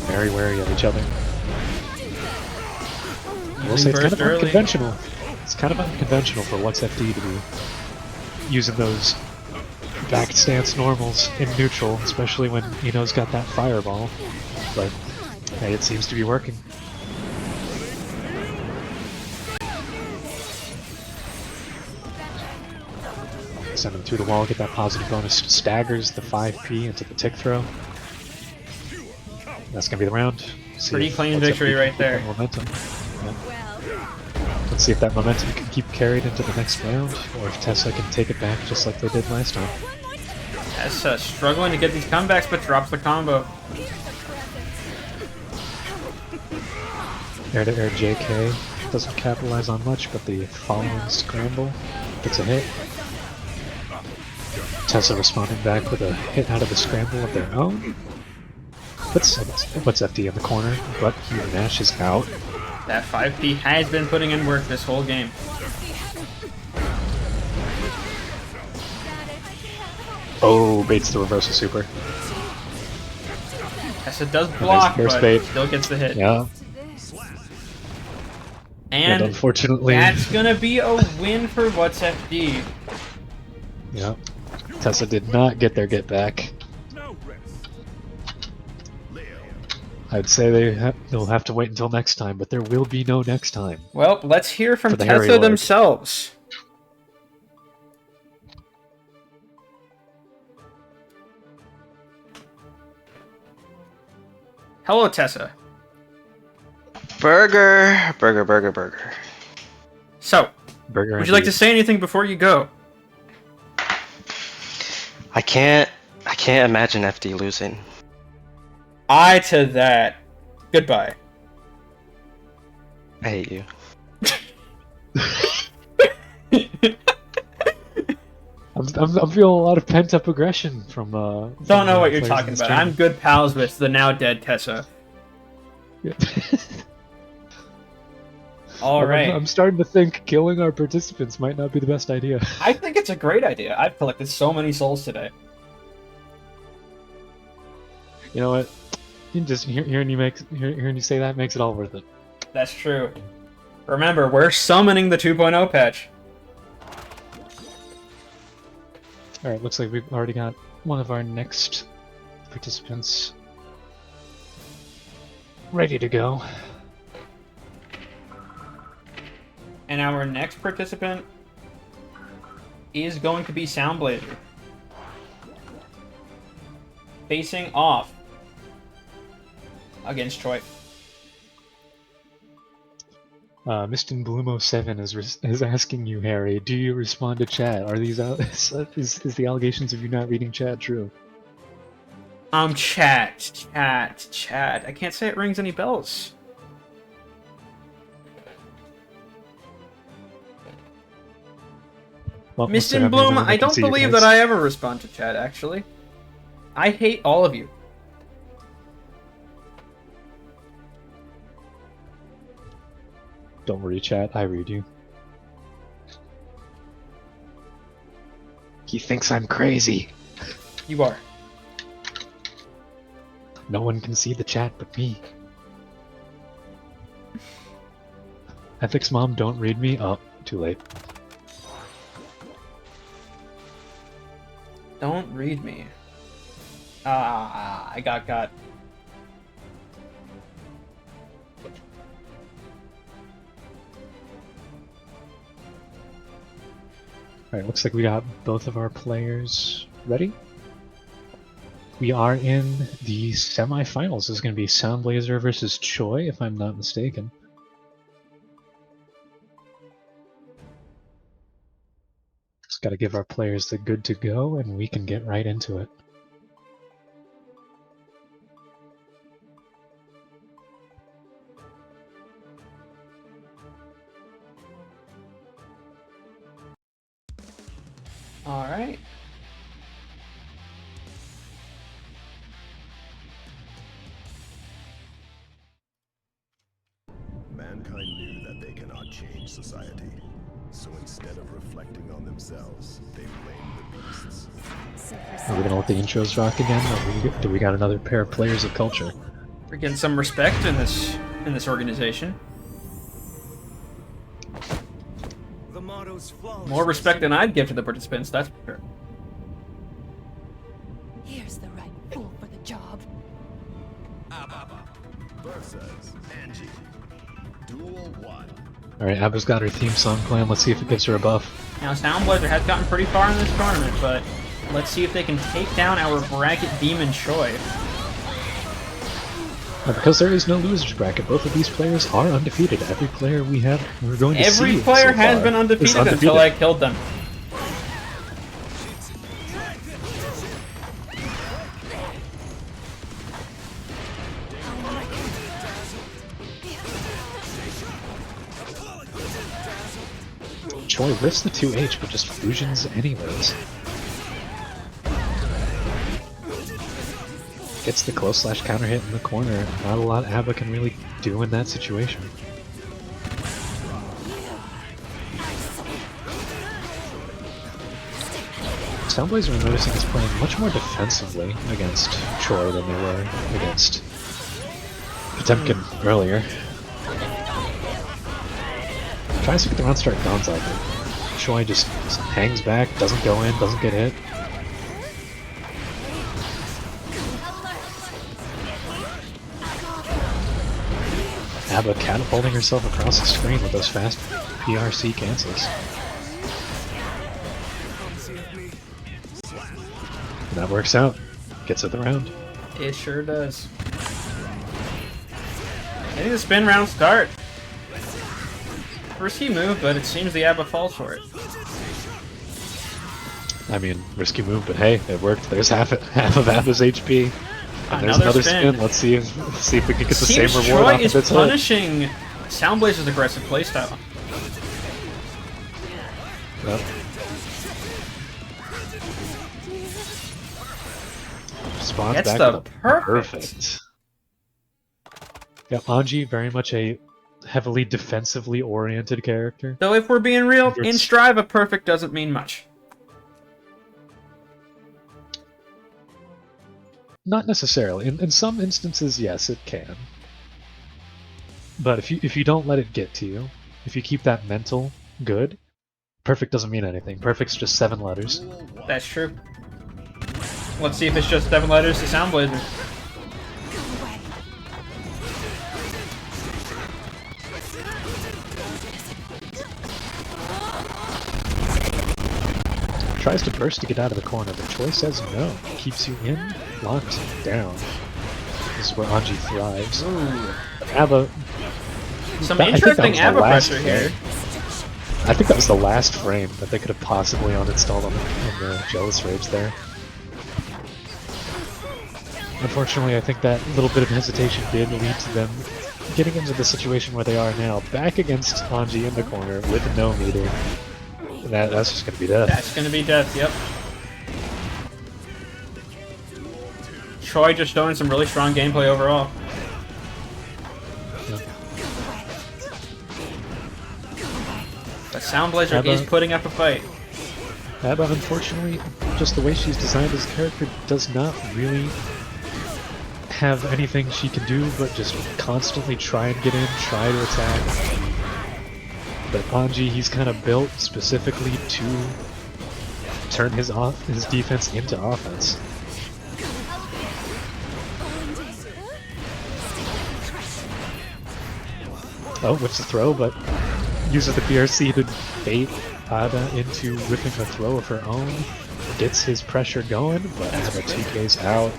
Very wary of each other. I will say it's kind of unconventional. It's kind of unconventional for What's FD to be using those back stance normals in neutral, especially when Eno's got that fireball. But hey, it seems to be working. Send him through the wall, get that positive bonus. Staggers the 5P into the tick throw. That's gonna be the round. See Pretty if clean What's victory FD right can keep there. that momentum. Yeah. Let's see if that momentum can keep carried into the next round, or if Tessa can take it back just like they did last time. Tessa struggling to get these comebacks, but drops the combo. Air to air JK doesn't capitalize on much, but the following scramble gets a hit. Tessa responding back with a hit out of the scramble of their own. Puts What's FD in the corner, but he mashes out. That 5P has been putting in work this whole game. Oh, baits the reversal super. Tessa does block, there's but bait. still gets the hit. Yeah, And unfortunately, that's gonna be a win for What's FD. yeah, Tessa did not get their get back. I'd say they'll have to wait until next time, but there will be no next time. Well, let's hear from For the Harry Tessa Lord. themselves. Hello, Tessa. Burger. So, Burger. would you like to say anything before you go? I can't imagine FD losing. I to that. Goodbye. I hate you. I'm feeling a lot of pent up aggression from. Don't know what you're talking about. I'm good pals with the now dead Tessa. All right. I'm starting to think killing our participants might not be the best idea. I think it's a great idea. I've collected so many souls today. You know what? Just hearing you say that makes it all worth it. That's true. Remember, we're summoning the 2.0 patch. Alright, looks like we've already got one of our next participants ready to go. And our next participant is going to be Soundblazer. Facing off against Troy. Mistin Blumo 7 is asking you, Harry, do you respond to chat? Are these is the allegations of you not reading chat true? Chat. I can't say it rings any bells. Well, Mistin Bloom, I don't believe that I ever respond to chat, actually. I hate all of you. Don't worry, chat. I read you. He thinks I'm crazy. You are. No one can see the chat but me. Ethics Mom, don't read me. Oh, too late. Don't read me. I got. Alright, looks like we got both of our players ready. We are in the semifinals. This is going to be Soundblazer versus Choi, if I'm not mistaken. Just got to give our players the good to go, and we can get right into it. Alright. Mankind knew that they cannot change society. So instead of reflecting on themselves, they blame the beasts. Are we going to let the intros rock again? Or do we got another pair of players of culture? We're getting some respect in this organization. More respect than I'd give to the participants, that's for sure. Here's the right fool for the job. Versus Angie. Duel 1. Alright, Abba's got her theme song playing. Let's see if it gives her a buff. Now, Soundblazer has gotten pretty far in this tournament, but let's see if they can take down our bracket demon Choi. Because there is no losers bracket, both of these players are undefeated. Every player we're going to see Every player so has far been is undefeated until I killed them. Choi risks the 2H, but just fusions anyways. Gets the close slash counter hit in the corner. Not a lot Abba can really do in that situation. Soundblazer, we're noticing, is playing much more defensively against Choi than they were against Potemkin earlier. Trying to get the round start downside, but Choi just hangs back, doesn't go in, doesn't get hit. Abba catapulting herself across the screen with those fast PRC cancels. And that works out. Gets it the round. It sure does. I think the spin round start. Risky move, but it seems the Abba falls for it. I mean, risky move, but hey, it worked. There's half of Abba's HP. And there's another spin. Let's see if we can get the same Seems reward Troy off is of its hit. punishing Soundblazer's aggressive playstyle. Yep. Spawns Gets back the to perfect. Yeah, Anji, very much a heavily defensively oriented character. Though if we're being real, in It's- Strive, a perfect doesn't mean much. Not necessarily. In some instances, yes, it can. But if you don't let it get to you, if you keep that mental good, perfect doesn't mean anything. Perfect's just 7 letters. That's true. Let's see if it's just 7 letters to Soundblazer. Tries to burst to get out of the corner, but Choi says no. Keeps you in, locked down. This is where Anji thrives. Abba. Some I think that interesting was the Abba last pressure here. I think that was the last frame that they could have possibly uninstalled on the Jealous Rage there. Unfortunately, I think that little bit of hesitation did lead to them getting into the situation where they are now, back against Anji in the corner with no meter. And that's just going to be death. That's gonna be death, yep. Troy just showing some really strong gameplay overall. But Soundblazer Abba- is putting up a fight. Abba, unfortunately, just the way she's designed as a character does not really have anything she can do but just constantly try and get in, try to attack. But Anji, he's kind of built specifically to turn his defense into offense. Oh, whips the throw, but uses the PRC to bait Ada into whipping a throw of her own. Gets his pressure going, but Ada 2K's out.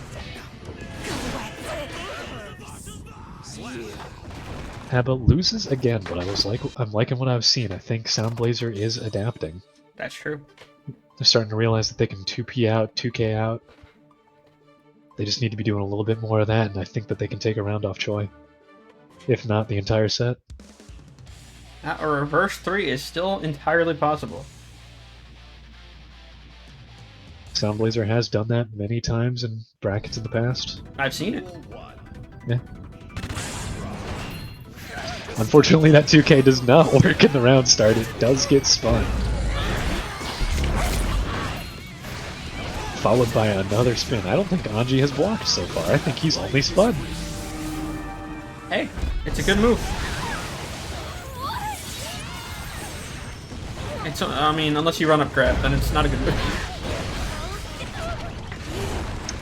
Abba loses again, but I'm liking what I've seen. I think Soundblazer is adapting. That's true. They're starting to realize that they can 2P out, 2K out. They just need to be doing a little bit more of that, and I think that they can take a round off Choi. If not the entire set. A reverse 3 is still entirely possible. Soundblazer has done that many times in brackets in the past. I've seen it. Yeah. Unfortunately, that 2K does not work in the round start. It does get spun. Followed by another spin. I don't think Anji has blocked so far. I think he's only spun. Hey, it's a good move. It's, I mean, unless you run up grab, then it's not a good move.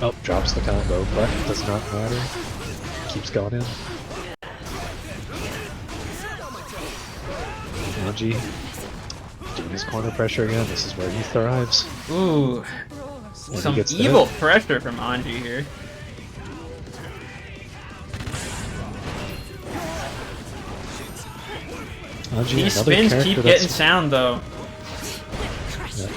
Oh, drops the combo, but it does not matter. Keeps going in. Anji doing his corner pressure again. This is where he thrives. Ooh, And some he gets the evil hit. pressure from Anji here. Anji, These another spins character keep that's- getting sound though. Yeah.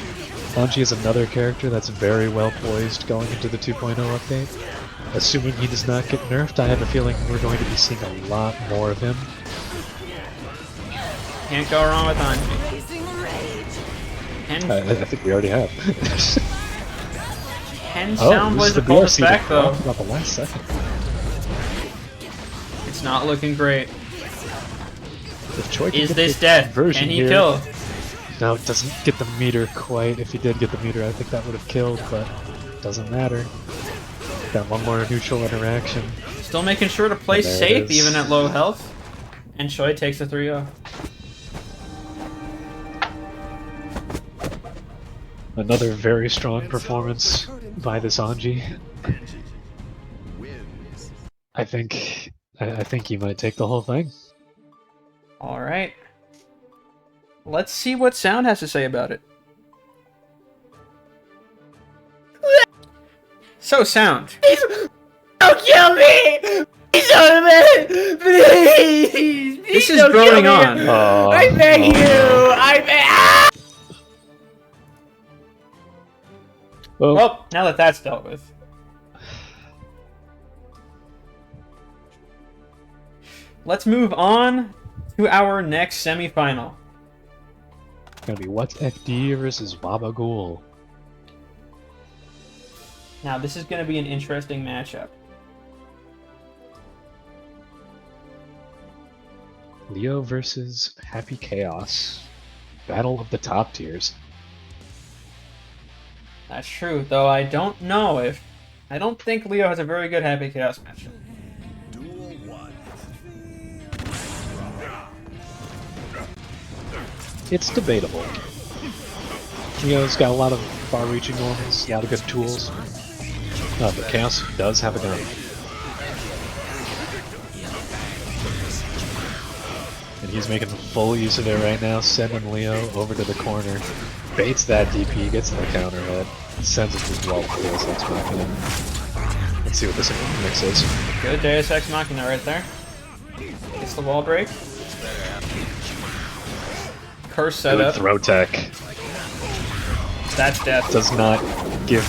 Anji is another character that's very well poised going into the 2.0 update. Assuming he does not get nerfed, I have a feeling we're going to be seeing a lot more of him. Can't go wrong with Anji. Can, I think we already have. can Oh, this is the Soundblazer pull this BRC back that though? dropped about the last second. It's not looking great. If Choi can Is get this the death? conversion Can he here- kill? No, it doesn't get the meter quite. If he did get the meter, I think that would have killed, but doesn't matter. Got one more neutral interaction. Still making sure to play There it safe is. even at low health. And Choi takes a 3-0. Another very strong performance by this Anji. Wins. I think he might take the whole thing. Alright. Let's see what Sound has to say about it. So, Sound. Don't kill me! Please don't, please! This is going on. I beg you! I beg. Well, now that that's dealt with. Let's move on to our next semifinal. It's gonna be What's FD versus Wabagul. Now, this is going to be an interesting matchup. Leo versus Happy Chaos. Battle of the top tiers. That's true, though I don't know if... I don't think Leo has a very good Happy Chaos matchup. Duel 1. It's debatable. Leo's got a lot of far-reaching normals, a lot of good tools. But Chaos does have a gun. And he's making full use of it right now, sending Leo over to the corner. Baits that DP, gets the counter hit, sends it to the wall for Deus Ex Machina. Let's see what this mix is. Good Deus Ex Machina right there. Gets the wall break. Curse setup. Good throw tech. That's death. Does not give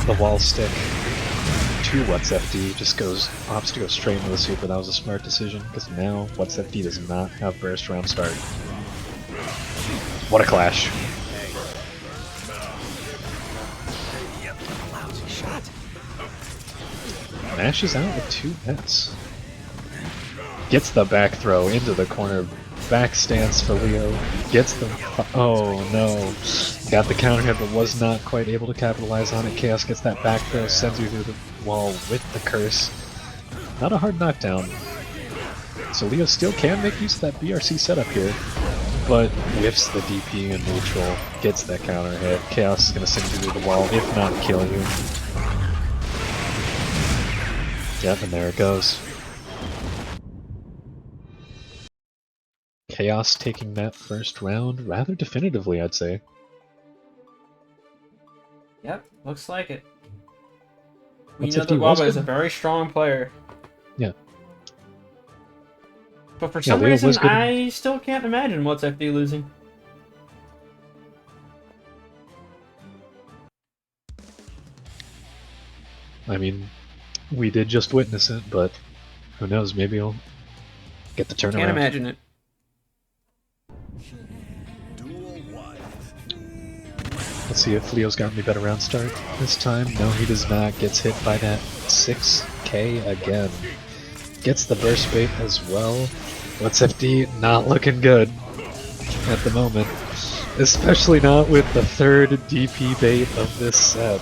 the wall stick to What's FD, just opts to go straight into the super. That was a smart decision, because now What's FD does not have burst round start. What a clash. Mashes out with 2S. Gets the back throw into the corner. Back stance for Leo. Gets the... Oh no. Got the counter hit but was not quite able to capitalize on it. Chaos gets that back throw, sends you through the wall with the curse. Not a hard knockdown. So Leo still can make use of that BRC setup here, but whiffs the DP in neutral, gets that counter hit. Chaos is going to send you through the wall, if not kill you. Yep, and there it goes. Chaos taking that first round rather definitively, I'd say. Yep, looks like it. We What's know FD that was Waba is good? a very strong player. Yeah. But for Yeah, some Leo reason, was good. I still can't imagine What's FD losing. I mean, we did just witness it, but who knows, maybe he'll get the turnaround. Can't imagine it. Duel 1. Let's see if Leo's got any better round start this time. No, he does not. Gets hit by that 6k again. Gets the burst bait as well. What's FD not looking good at the moment. Especially not with the third DP bait of this set.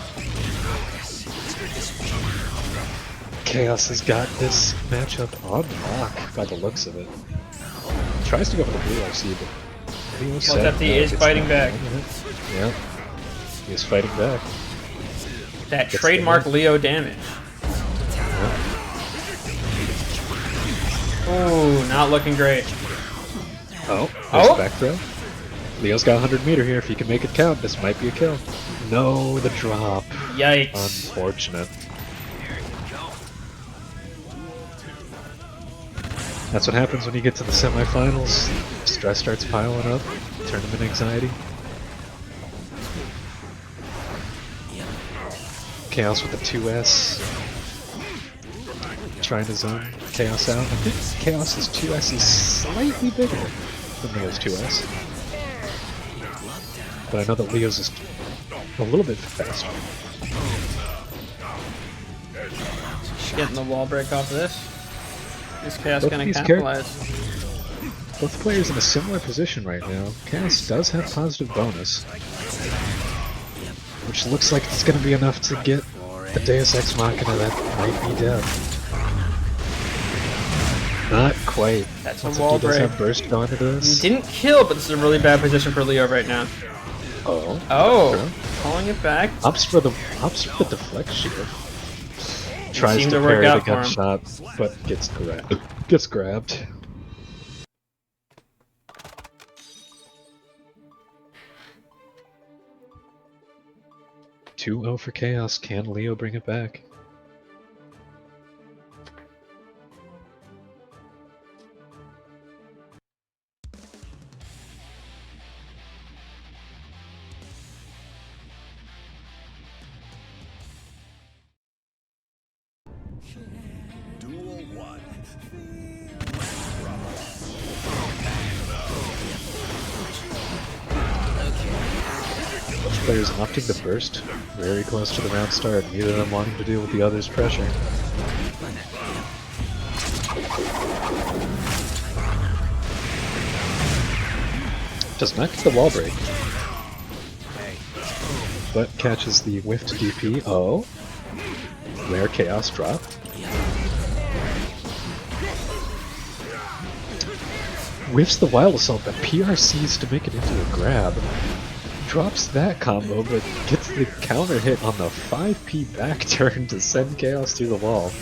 Chaos has got this matchup on lock by the looks of it. Tries to go for the blue RC, but Leo What's said FD no, is gets fighting the- back. Yeah. He is fighting back. That Gets trademark the- Leo damage. Ooh, not looking great. Oh, there's Oh. the back throw. Leo's got 100 meter here. If he can make it count, this might be a kill. No, the drop. Yikes. Unfortunate. That's what happens when you get to the semifinals. Stress starts piling up. Tournament anxiety. Chaos with the 2S. Trying to zone Chaos out. I think Chaos's 2S is slightly bigger than Leo's 2S. But I know that Leo's is a little bit faster. Getting the wall break off of this. Is Chaos Both gonna these capitalize? Both players in a similar position right now. Chaos does have positive bonus, which looks like it's going to be enough to get the Deus Ex Machina that might be dead. Not quite. That's a Once wall he does break. have burst going into this. Didn't kill, but this is a really bad position for Leo right now. Oh. Oh, Okay. calling it back. Opts for the deflect shield. Tries seemed to to work parry the out for him. gunshot, but gets grabbed. Gets grabbed. 2-0 for Chaos. Can Leo bring it back? Duel 1. Each player's opting to burst very close to the round start, neither of them wanting to deal with the other's pressure. Does not get the wall break, but catches the whiffed DP. Oh, rare Chaos drop. Whiffs the Wild Assault, but PRCs to make it into a grab. Drops that combo, but gets the counter hit on the 5p back turn to send Chaos through the wall.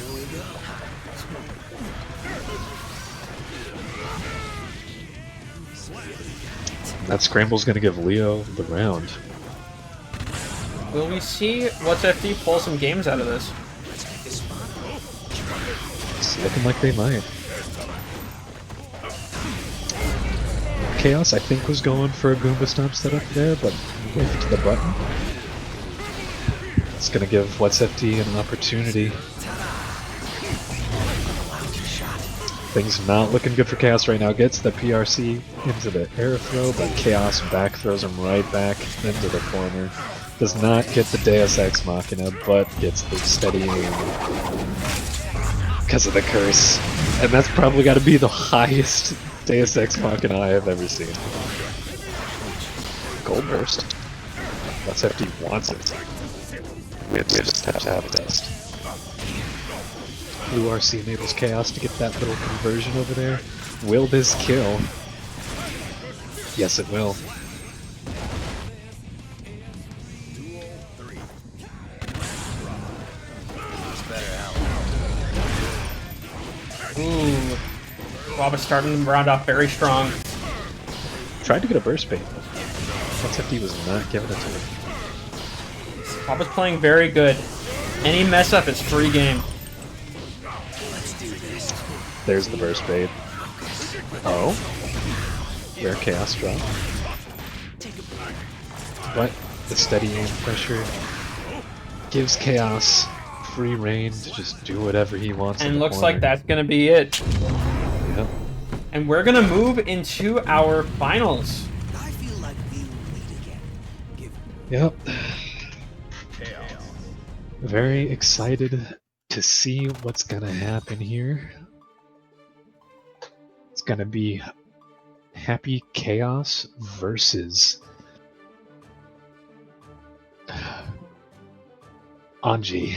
That scramble's gonna give Leo the round. Will we see What's FD pull some games out of this? It's looking like they might. Chaos, I think, was going for a Goomba Stomp setup there, but whiffed the button. It's gonna give What's FD an opportunity. Things not looking good for Chaos right now. Gets the PRC into the air throw, but Chaos back throws him right back into the corner. Does not get the Deus Ex Machina, but gets the steady aim because of the curse. And that's probably got to be the highest Deus Ex Machina I have ever seen. Gold Burst. What's FD wants it. We just have to have a test. Blue RC enables Chaos to get that little conversion over there. Will this kill? Yes, it will. Ooh. Waba starting the round off very strong. Tried to get a burst bait, but What's FD was not giving it to him. Waba's playing very good. Any mess up is free game. There's the burst bait. Oh. Rare Chaos drop. But the steady aim pressure gives Chaos free reign to just do whatever he wants. And looks like that's gonna be it. Yep. And we're gonna move into our finals. Yep. Very excited to see what's gonna happen here. It's gonna be Happy Chaos versus Anji.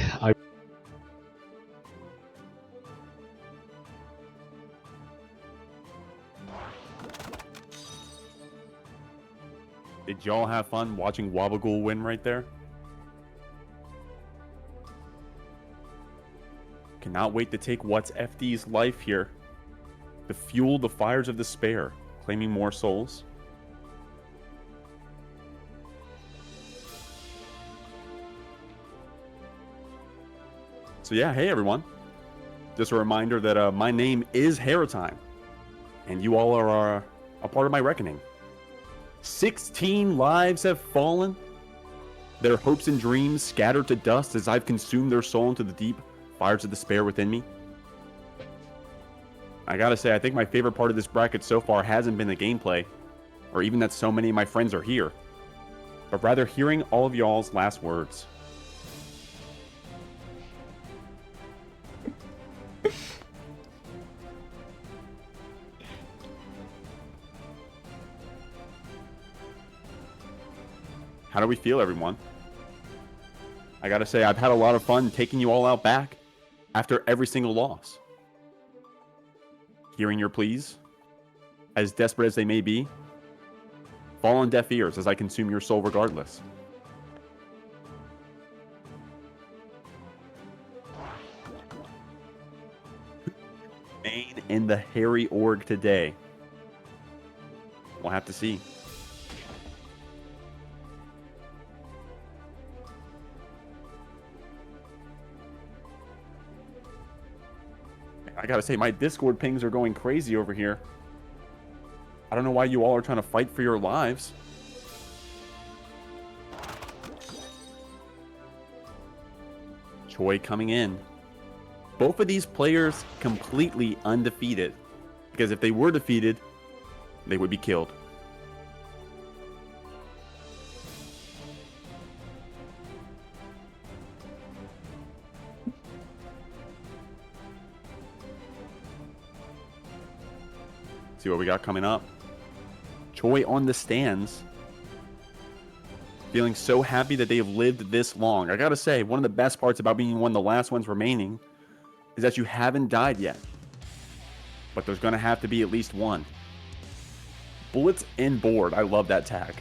Did y'all have fun watching Wabagul win right there? Cannot wait to take What's FD's life here. To fuel the fires of despair, claiming more souls. So yeah, hey everyone. Just a reminder that my name is Haratime, and you all are a part of my reckoning. 16 lives have fallen, their hopes and dreams scattered to dust as I've consumed their soul into the deep fires of despair within me. I gotta say, I think my favorite part of this bracket so far hasn't been the gameplay, or even that so many of my friends are here, but rather hearing all of y'all's last words. How do we feel, everyone? I gotta say, I've had a lot of fun taking you all out back after every single loss. Hearing your pleas, as desperate as they may be, fall on deaf ears as I consume your soul regardless. Main in the hairy org today. We'll have to see. I gotta say, my Discord pings are going crazy over here. I don't know why you all are trying to fight for your lives. Choi coming in. Both of these players completely undefeated. Because if they were defeated, they would be killed. See what we got coming up. Choi on the stands. Feeling so happy that they have lived this long. I gotta say, one of the best parts about being one of the last ones remaining is that you haven't died yet. But there's gonna have to be at least one. Bullets in board. I love that tag.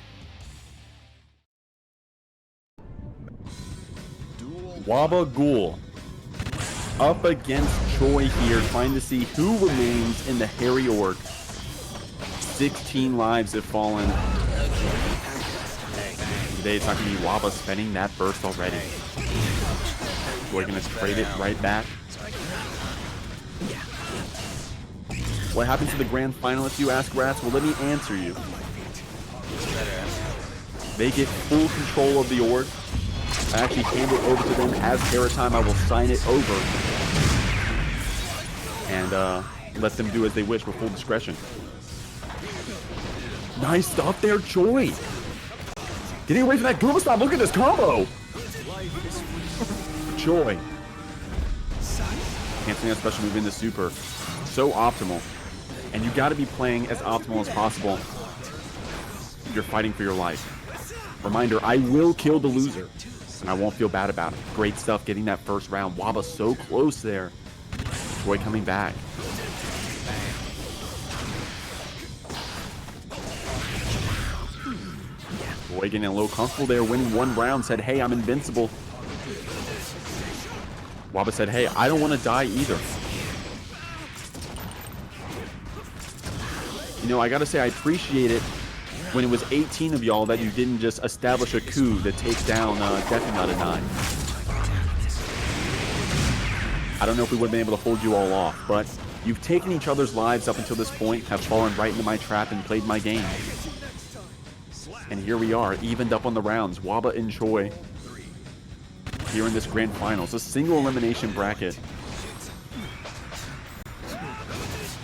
Waba Ghoul up against Choi here, trying to see who remains in the hairy org. 16 lives have fallen. Today it's not going to be Waba spending that burst already. Choi going to trade it right back. What happens to the grand finalists, you ask, Rats? Well, let me answer you. They get full control of the org. I actually hand it over to them as Paratime. I will sign it over. And let them do as they wish with full discretion. Nice stuff there, Choi. Getting away from that Goomba Stomp. Look at this combo. Choi. Canceling a special move into super. So optimal. And you got to be playing as optimal as possible if you're fighting for your life. Reminder, I will kill the loser. And I won't feel bad about it. Great stuff getting that first round. Waba so close there. Choi coming back. Choi getting a little comfortable there, winning one round, said, hey, I'm invincible. Waba said, hey, I don't want to die either. You know, I gotta say, I appreciate it when it was 18 of y'all that you didn't just establish a coup to take down Death Nut at 9. I don't know if we would have been able to hold you all off, but you've taken each other's lives up until this point, have fallen right into my trap and played my game. And here we are, evened up on the rounds. Waba and Choi here in this grand finals. A single elimination bracket.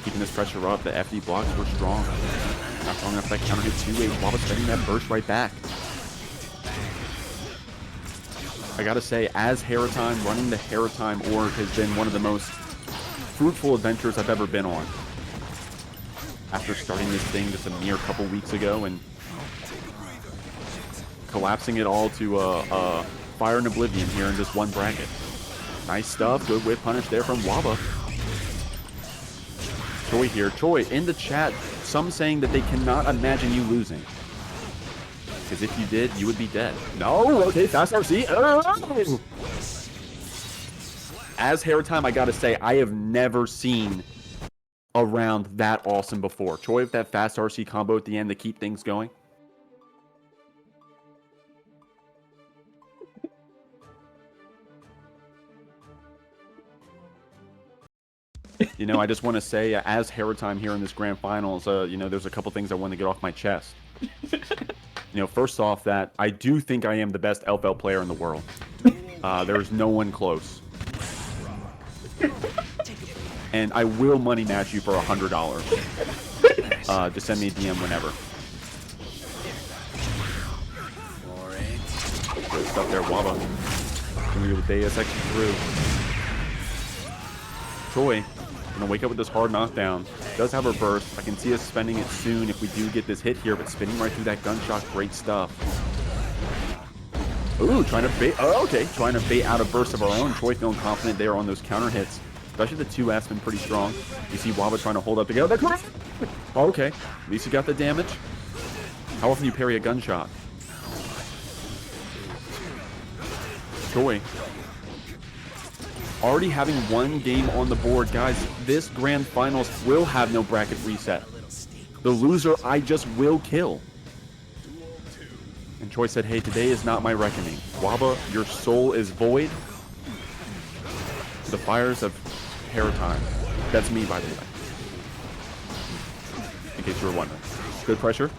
Keeping this pressure up. The FD blocks were strong. Not strong enough for that counter hit 2-8. Waba spending that burst right back. I gotta say, as Haratime, running the Haratime org has been one of the most fruitful adventures I've ever been on. After starting this thing just a mere couple weeks ago and collapsing it all to Fire and Oblivion here in just one bracket. Nice stuff. Good whip punish there from Waba. Choi here. Choi, in the chat, some saying that they cannot imagine you losing. Because if you did, you would be dead. No! Okay, fast RC. Oh! As Haratime, I gotta say, I have never seen a round that awesome before. Choi with that fast RC combo at the end to keep things going. You know, I just want to say, as Haratime here in this grand finals, you know, there's a couple things I want to get off my chest. You know, first off, that I do think I am the best LFL player in the world. There's no one close. And I will money match you for $100. Just send me a DM whenever. Good stuff there, Waba. Gonna be able to Deus Ex through. Choi gonna wake up with this hard knockdown. Does have her burst. I can see us spending it soon if we do get this hit here, but spinning right through that gunshot, great stuff. Ooh, trying to bait. Oh, okay, trying to bait out a burst of our own. Choi feeling confident there on those counter hits. Especially the 2S been pretty strong. You see Waba trying to hold up together. Oh, okay, at least you got the damage. How often do you parry a gunshot? Choi. Already having one game on the board, guys. This grand finals will have no bracket reset. The loser I just will kill. And Choi said, hey, today is not my reckoning. Waba, your soul is void. The fires of Haratime. That's me, by the way. In case you were wondering. Good pressure.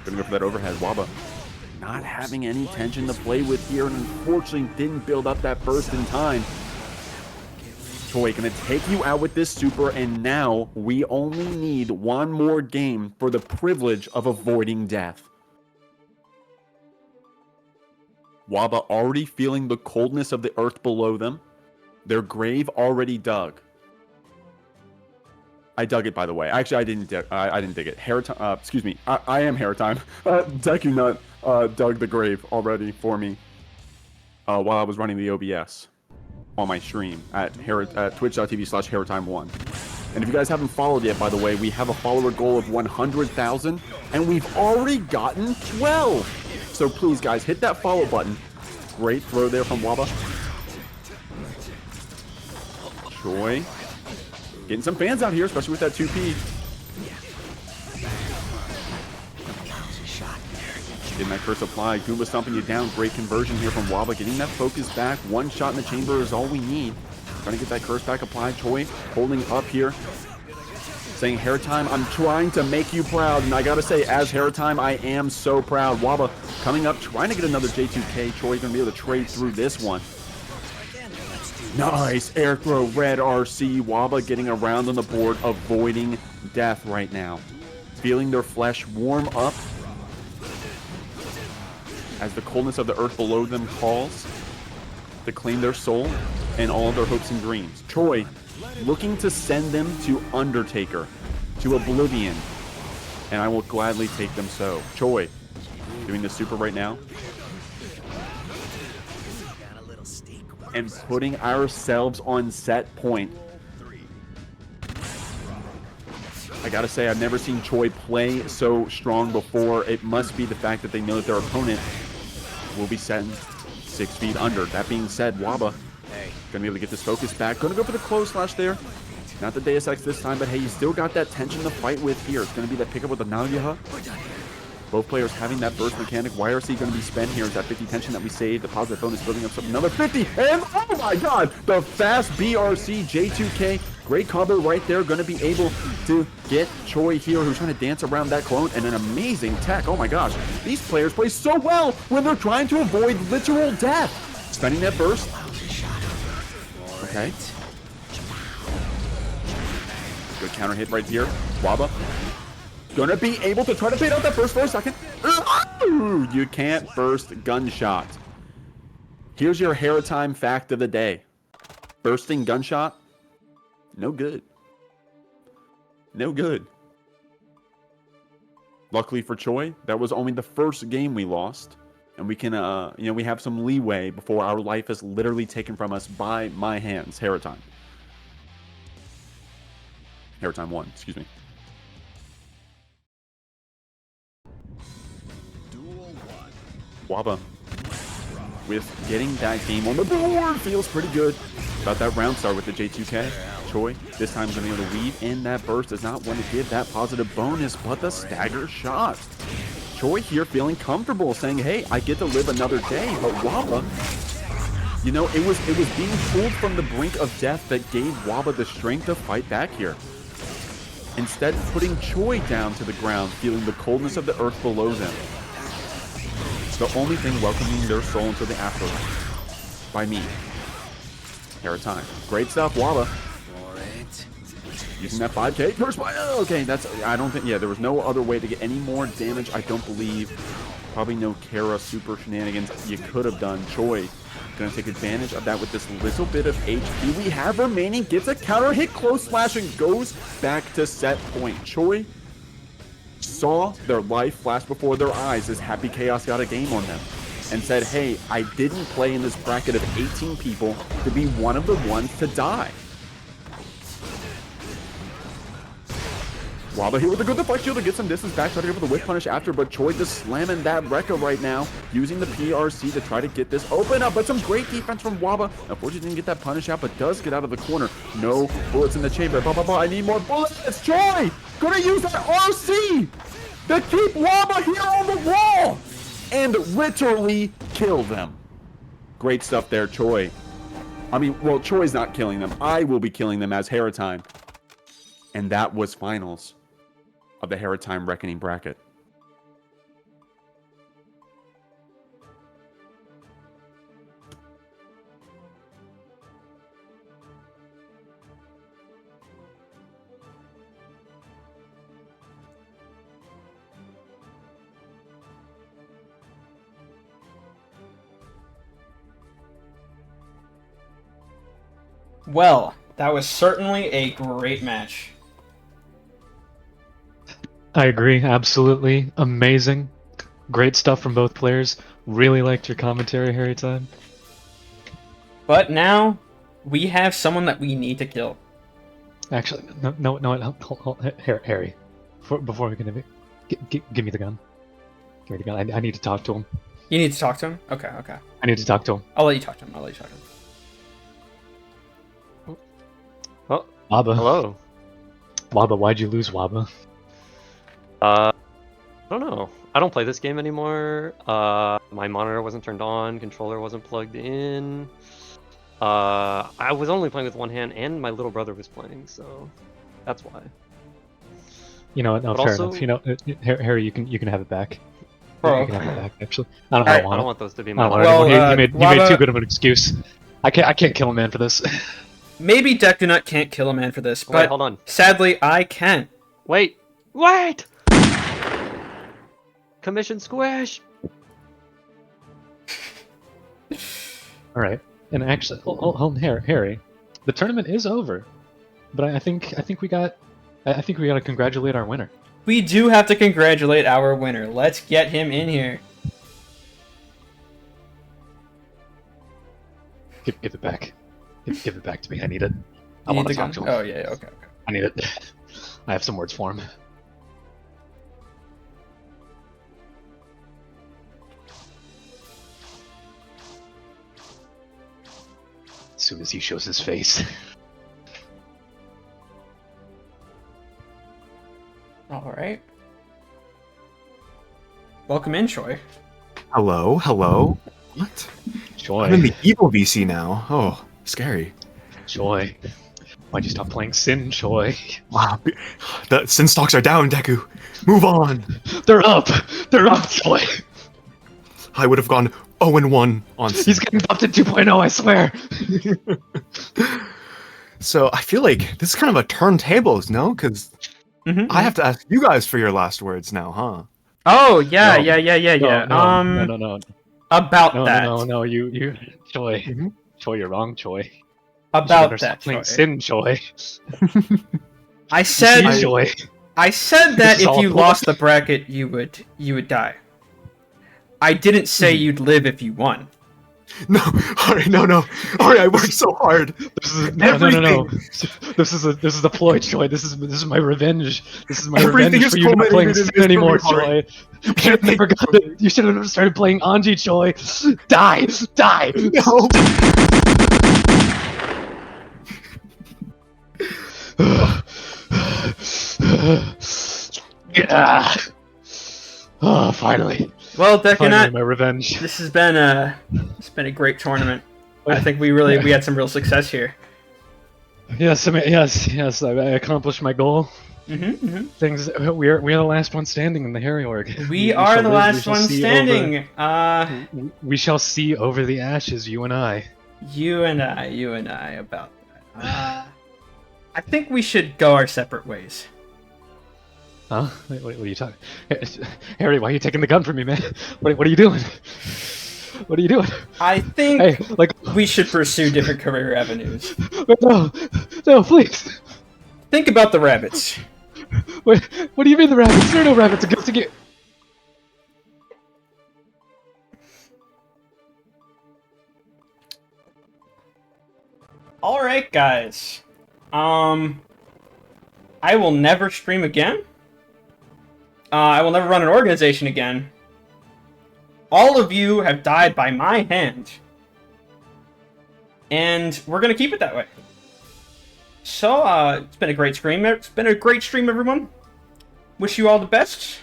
Gonna go for that overhead. Waba not having any tension to play with here, and unfortunately didn't build up that burst in time. Choi gonna take you out with this super, and now we only need one more game for the privilege of avoiding death. Waba already feeling the coldness of the earth below them. Their grave already dug. I dug it, by the way. Actually, I didn't dig it. Excuse me. I am Hairtime. Deku Nut dug the grave already for me while I was running the OBS on my stream at twitch.tv/Hairtime1. And if you guys haven't followed yet, by the way, we have a follower goal of 100,000, and we've already gotten 12. So please, guys, hit that follow button. Great throw there from Waba. Choi getting some fans out here, especially with that 2P. Getting that curse applied. Goomba stomping you down. Great conversion here from Waba. Getting that focus back. One shot in the chamber is all we need. Trying to get that curse back applied. Choi holding up here. Saying, Hairtime, I'm trying to make you proud. And I gotta say, as Hairtime, I am so proud. Waba coming up, trying to get another J2K. Choi gonna be able to trade through this one. Nice air throw, red RC. Waba getting around on the board, avoiding death right now. Feeling their flesh warm up as the coldness of the earth below them calls to claim their soul and all their hopes and dreams. Choi looking to send them to Undertaker, to Oblivion, and I will gladly take them so. Choi doing the super right now. And putting ourselves on set point. I gotta say, I've never seen Choi play so strong before. It must be the fact that they know that their opponent will be set 6 feet under. That being said, Waba gonna be able to get this focus back. Gonna go for the close slash there. Not the Deus Ex this time, but hey, you still got that tension to fight with here. It's gonna be that pickup with the Nagaha. Both players having that burst mechanic. YRC going to be spent here. Is that 50 tension that we saved? The positive bonus building up to another 50. And oh my god, the fast BRC J2K. Great combo right there. Going to be able to get Choi here, who's trying to dance around that clone. And an amazing tech. Oh my gosh. These players play so well when they're trying to avoid literal death. Spending that burst. Okay. Good counter hit right here. Waba. Gonna be able to try to bait out that burst for a second. Ooh, you can't burst gunshot. Here's your Hairtime fact of the day. Bursting gunshot, no good. No good. Luckily for Choi, that was only the first game we lost. And we can, we have some leeway before our life is literally taken from us by my hands. Hairtime. Hairtime 1, excuse me. Waba with getting that game on the board feels pretty good. About that round start with the J2K. Choi this time going to be able to weave in that burst. Does not want to give that positive bonus, but the stagger shot. Choi here feeling comfortable, saying, hey, I get to live another day. But Waba, you know, it was being pulled from the brink of death that gave Waba the strength to fight back here. Instead, putting Choi down to the ground, feeling the coldness of the earth below them. The only thing welcoming their soul into the afterlife. By me. Hairtime. Great stuff, Waba. Using that 5K. First, okay, that's, I don't think, yeah, there was no other way to get any more damage, I don't believe. Probably no Kara super shenanigans you could have done. Choi gonna take advantage of that with this little bit of HP we have remaining. Gets a counter hit, close slash, and goes back to set point. Choi saw their life flash before their eyes as Happy Chaos got a game on them and said, hey, I didn't play in this bracket of 18 people to be one of the ones to die. Waba here with a good deflect shield to get some distance back, try to go for the whip punish after, but Choi just slamming that Rekka right now, using the PRC to try to get this open up, but some great defense from Waba. Unfortunately didn't get that punish out, but does get out of the corner. No bullets in the chamber. I need more bullets. Choi gonna use that RC to keep Waba here on the wall and literally kill them. Great stuff there, Choi. I mean, well, Choi's not killing them. I will be killing them as Hairtime. And that was finals of the Heratime Reckoning bracket. Well, that was certainly a great match. I agree. Absolutely amazing. Great stuff from both players. Really liked your commentary, Harry Time. But now, we have someone that we need to kill. Actually, no, hold, Harry. Before we can give me the gun. Give me the gun. I need to talk to him. You need to talk to him? Okay. I need to talk to him. I'll let you talk to him. Oh, Waba. hello. Waba, why'd you lose, Waba? I don't know. I don't play this game anymore. My monitor wasn't turned on, controller wasn't plugged in. I was only playing with one hand, and my little brother was playing, so that's why. You know what? No, But fair also- enough. You know, Harry, you can have it back. Oh. You can have it back. Actually, I don't I want don't it. want those to be I my don't want Well, it anymore. You made Waba- too good of an excuse. I can't kill a man for this. Maybe Dectonut can't kill a man for this, Wait, but hold on. sadly, I can. Wait! Commission squish! All right, and actually, hold on, Harry. The tournament is over, but I think we got to congratulate our winner. We do have to congratulate our winner. Let's get him in here. Give it back. Give it back to me. I need it. I You want need to the talk to gun? him. Oh, yeah, okay. I need it. I have some words for him. As soon as he shows his face. Alright. Welcome in, Choi. Hello? What? Joy. I'm in the evil VC now. Oh, scary. Joy. Why'd you stop playing Sin, Joy? Wow. The sin stocks are down, Deku. Move on. They're up! They're up, Joy! I would have gone 0-1 on Sin. He's getting buffed at 2.0, I swear! So I feel like this is kind of a turntables, no? Because I have to ask you guys for your last words now, huh? Oh, yeah. No. About No, that. no, you, Joy. Joy, you're wrong, Joy. About You should that, stop playing Choi. Sin, Joy. I said Joy. I said that This is if all you a lost the bracket, you would die. I didn't say you'd live if you won. No, Ari, no. Ari, I worked so hard. No. This is a ploy, Joy. This is my revenge. This is my Everything revenge is for you not playing culminated in Sin this anymore, for me, Ari. Joy. You should have never got it. You should have started playing Anji, Joy. Die! Yeah. Oh, finally. Well, Finally, Deckanut, my revenge. this has been a great tournament. I think we had some real success here. Yes, yes. I accomplished my goal. Things. We are the last one standing in the Harry org. We are shall the live, we last shall one see standing. We shall see over the ashes, you and I. You and I about that. I think we should go our separate ways. Huh? Wait, what are you talking? Harry, why are you taking the gun from me, man? What are you doing? What are you doing? I think Hey, like, we should pursue different career avenues. no, please. Think about the rabbits. Wait, what do you mean the rabbits? There are no rabbits against the game. Alright, guys. I will never stream again. I will never run an organization again. All of you have died by my hand. And we're gonna keep it that way. So, it's been a great stream. It's been a great stream, everyone. Wish you all the best.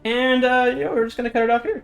And, we're just gonna cut it off here.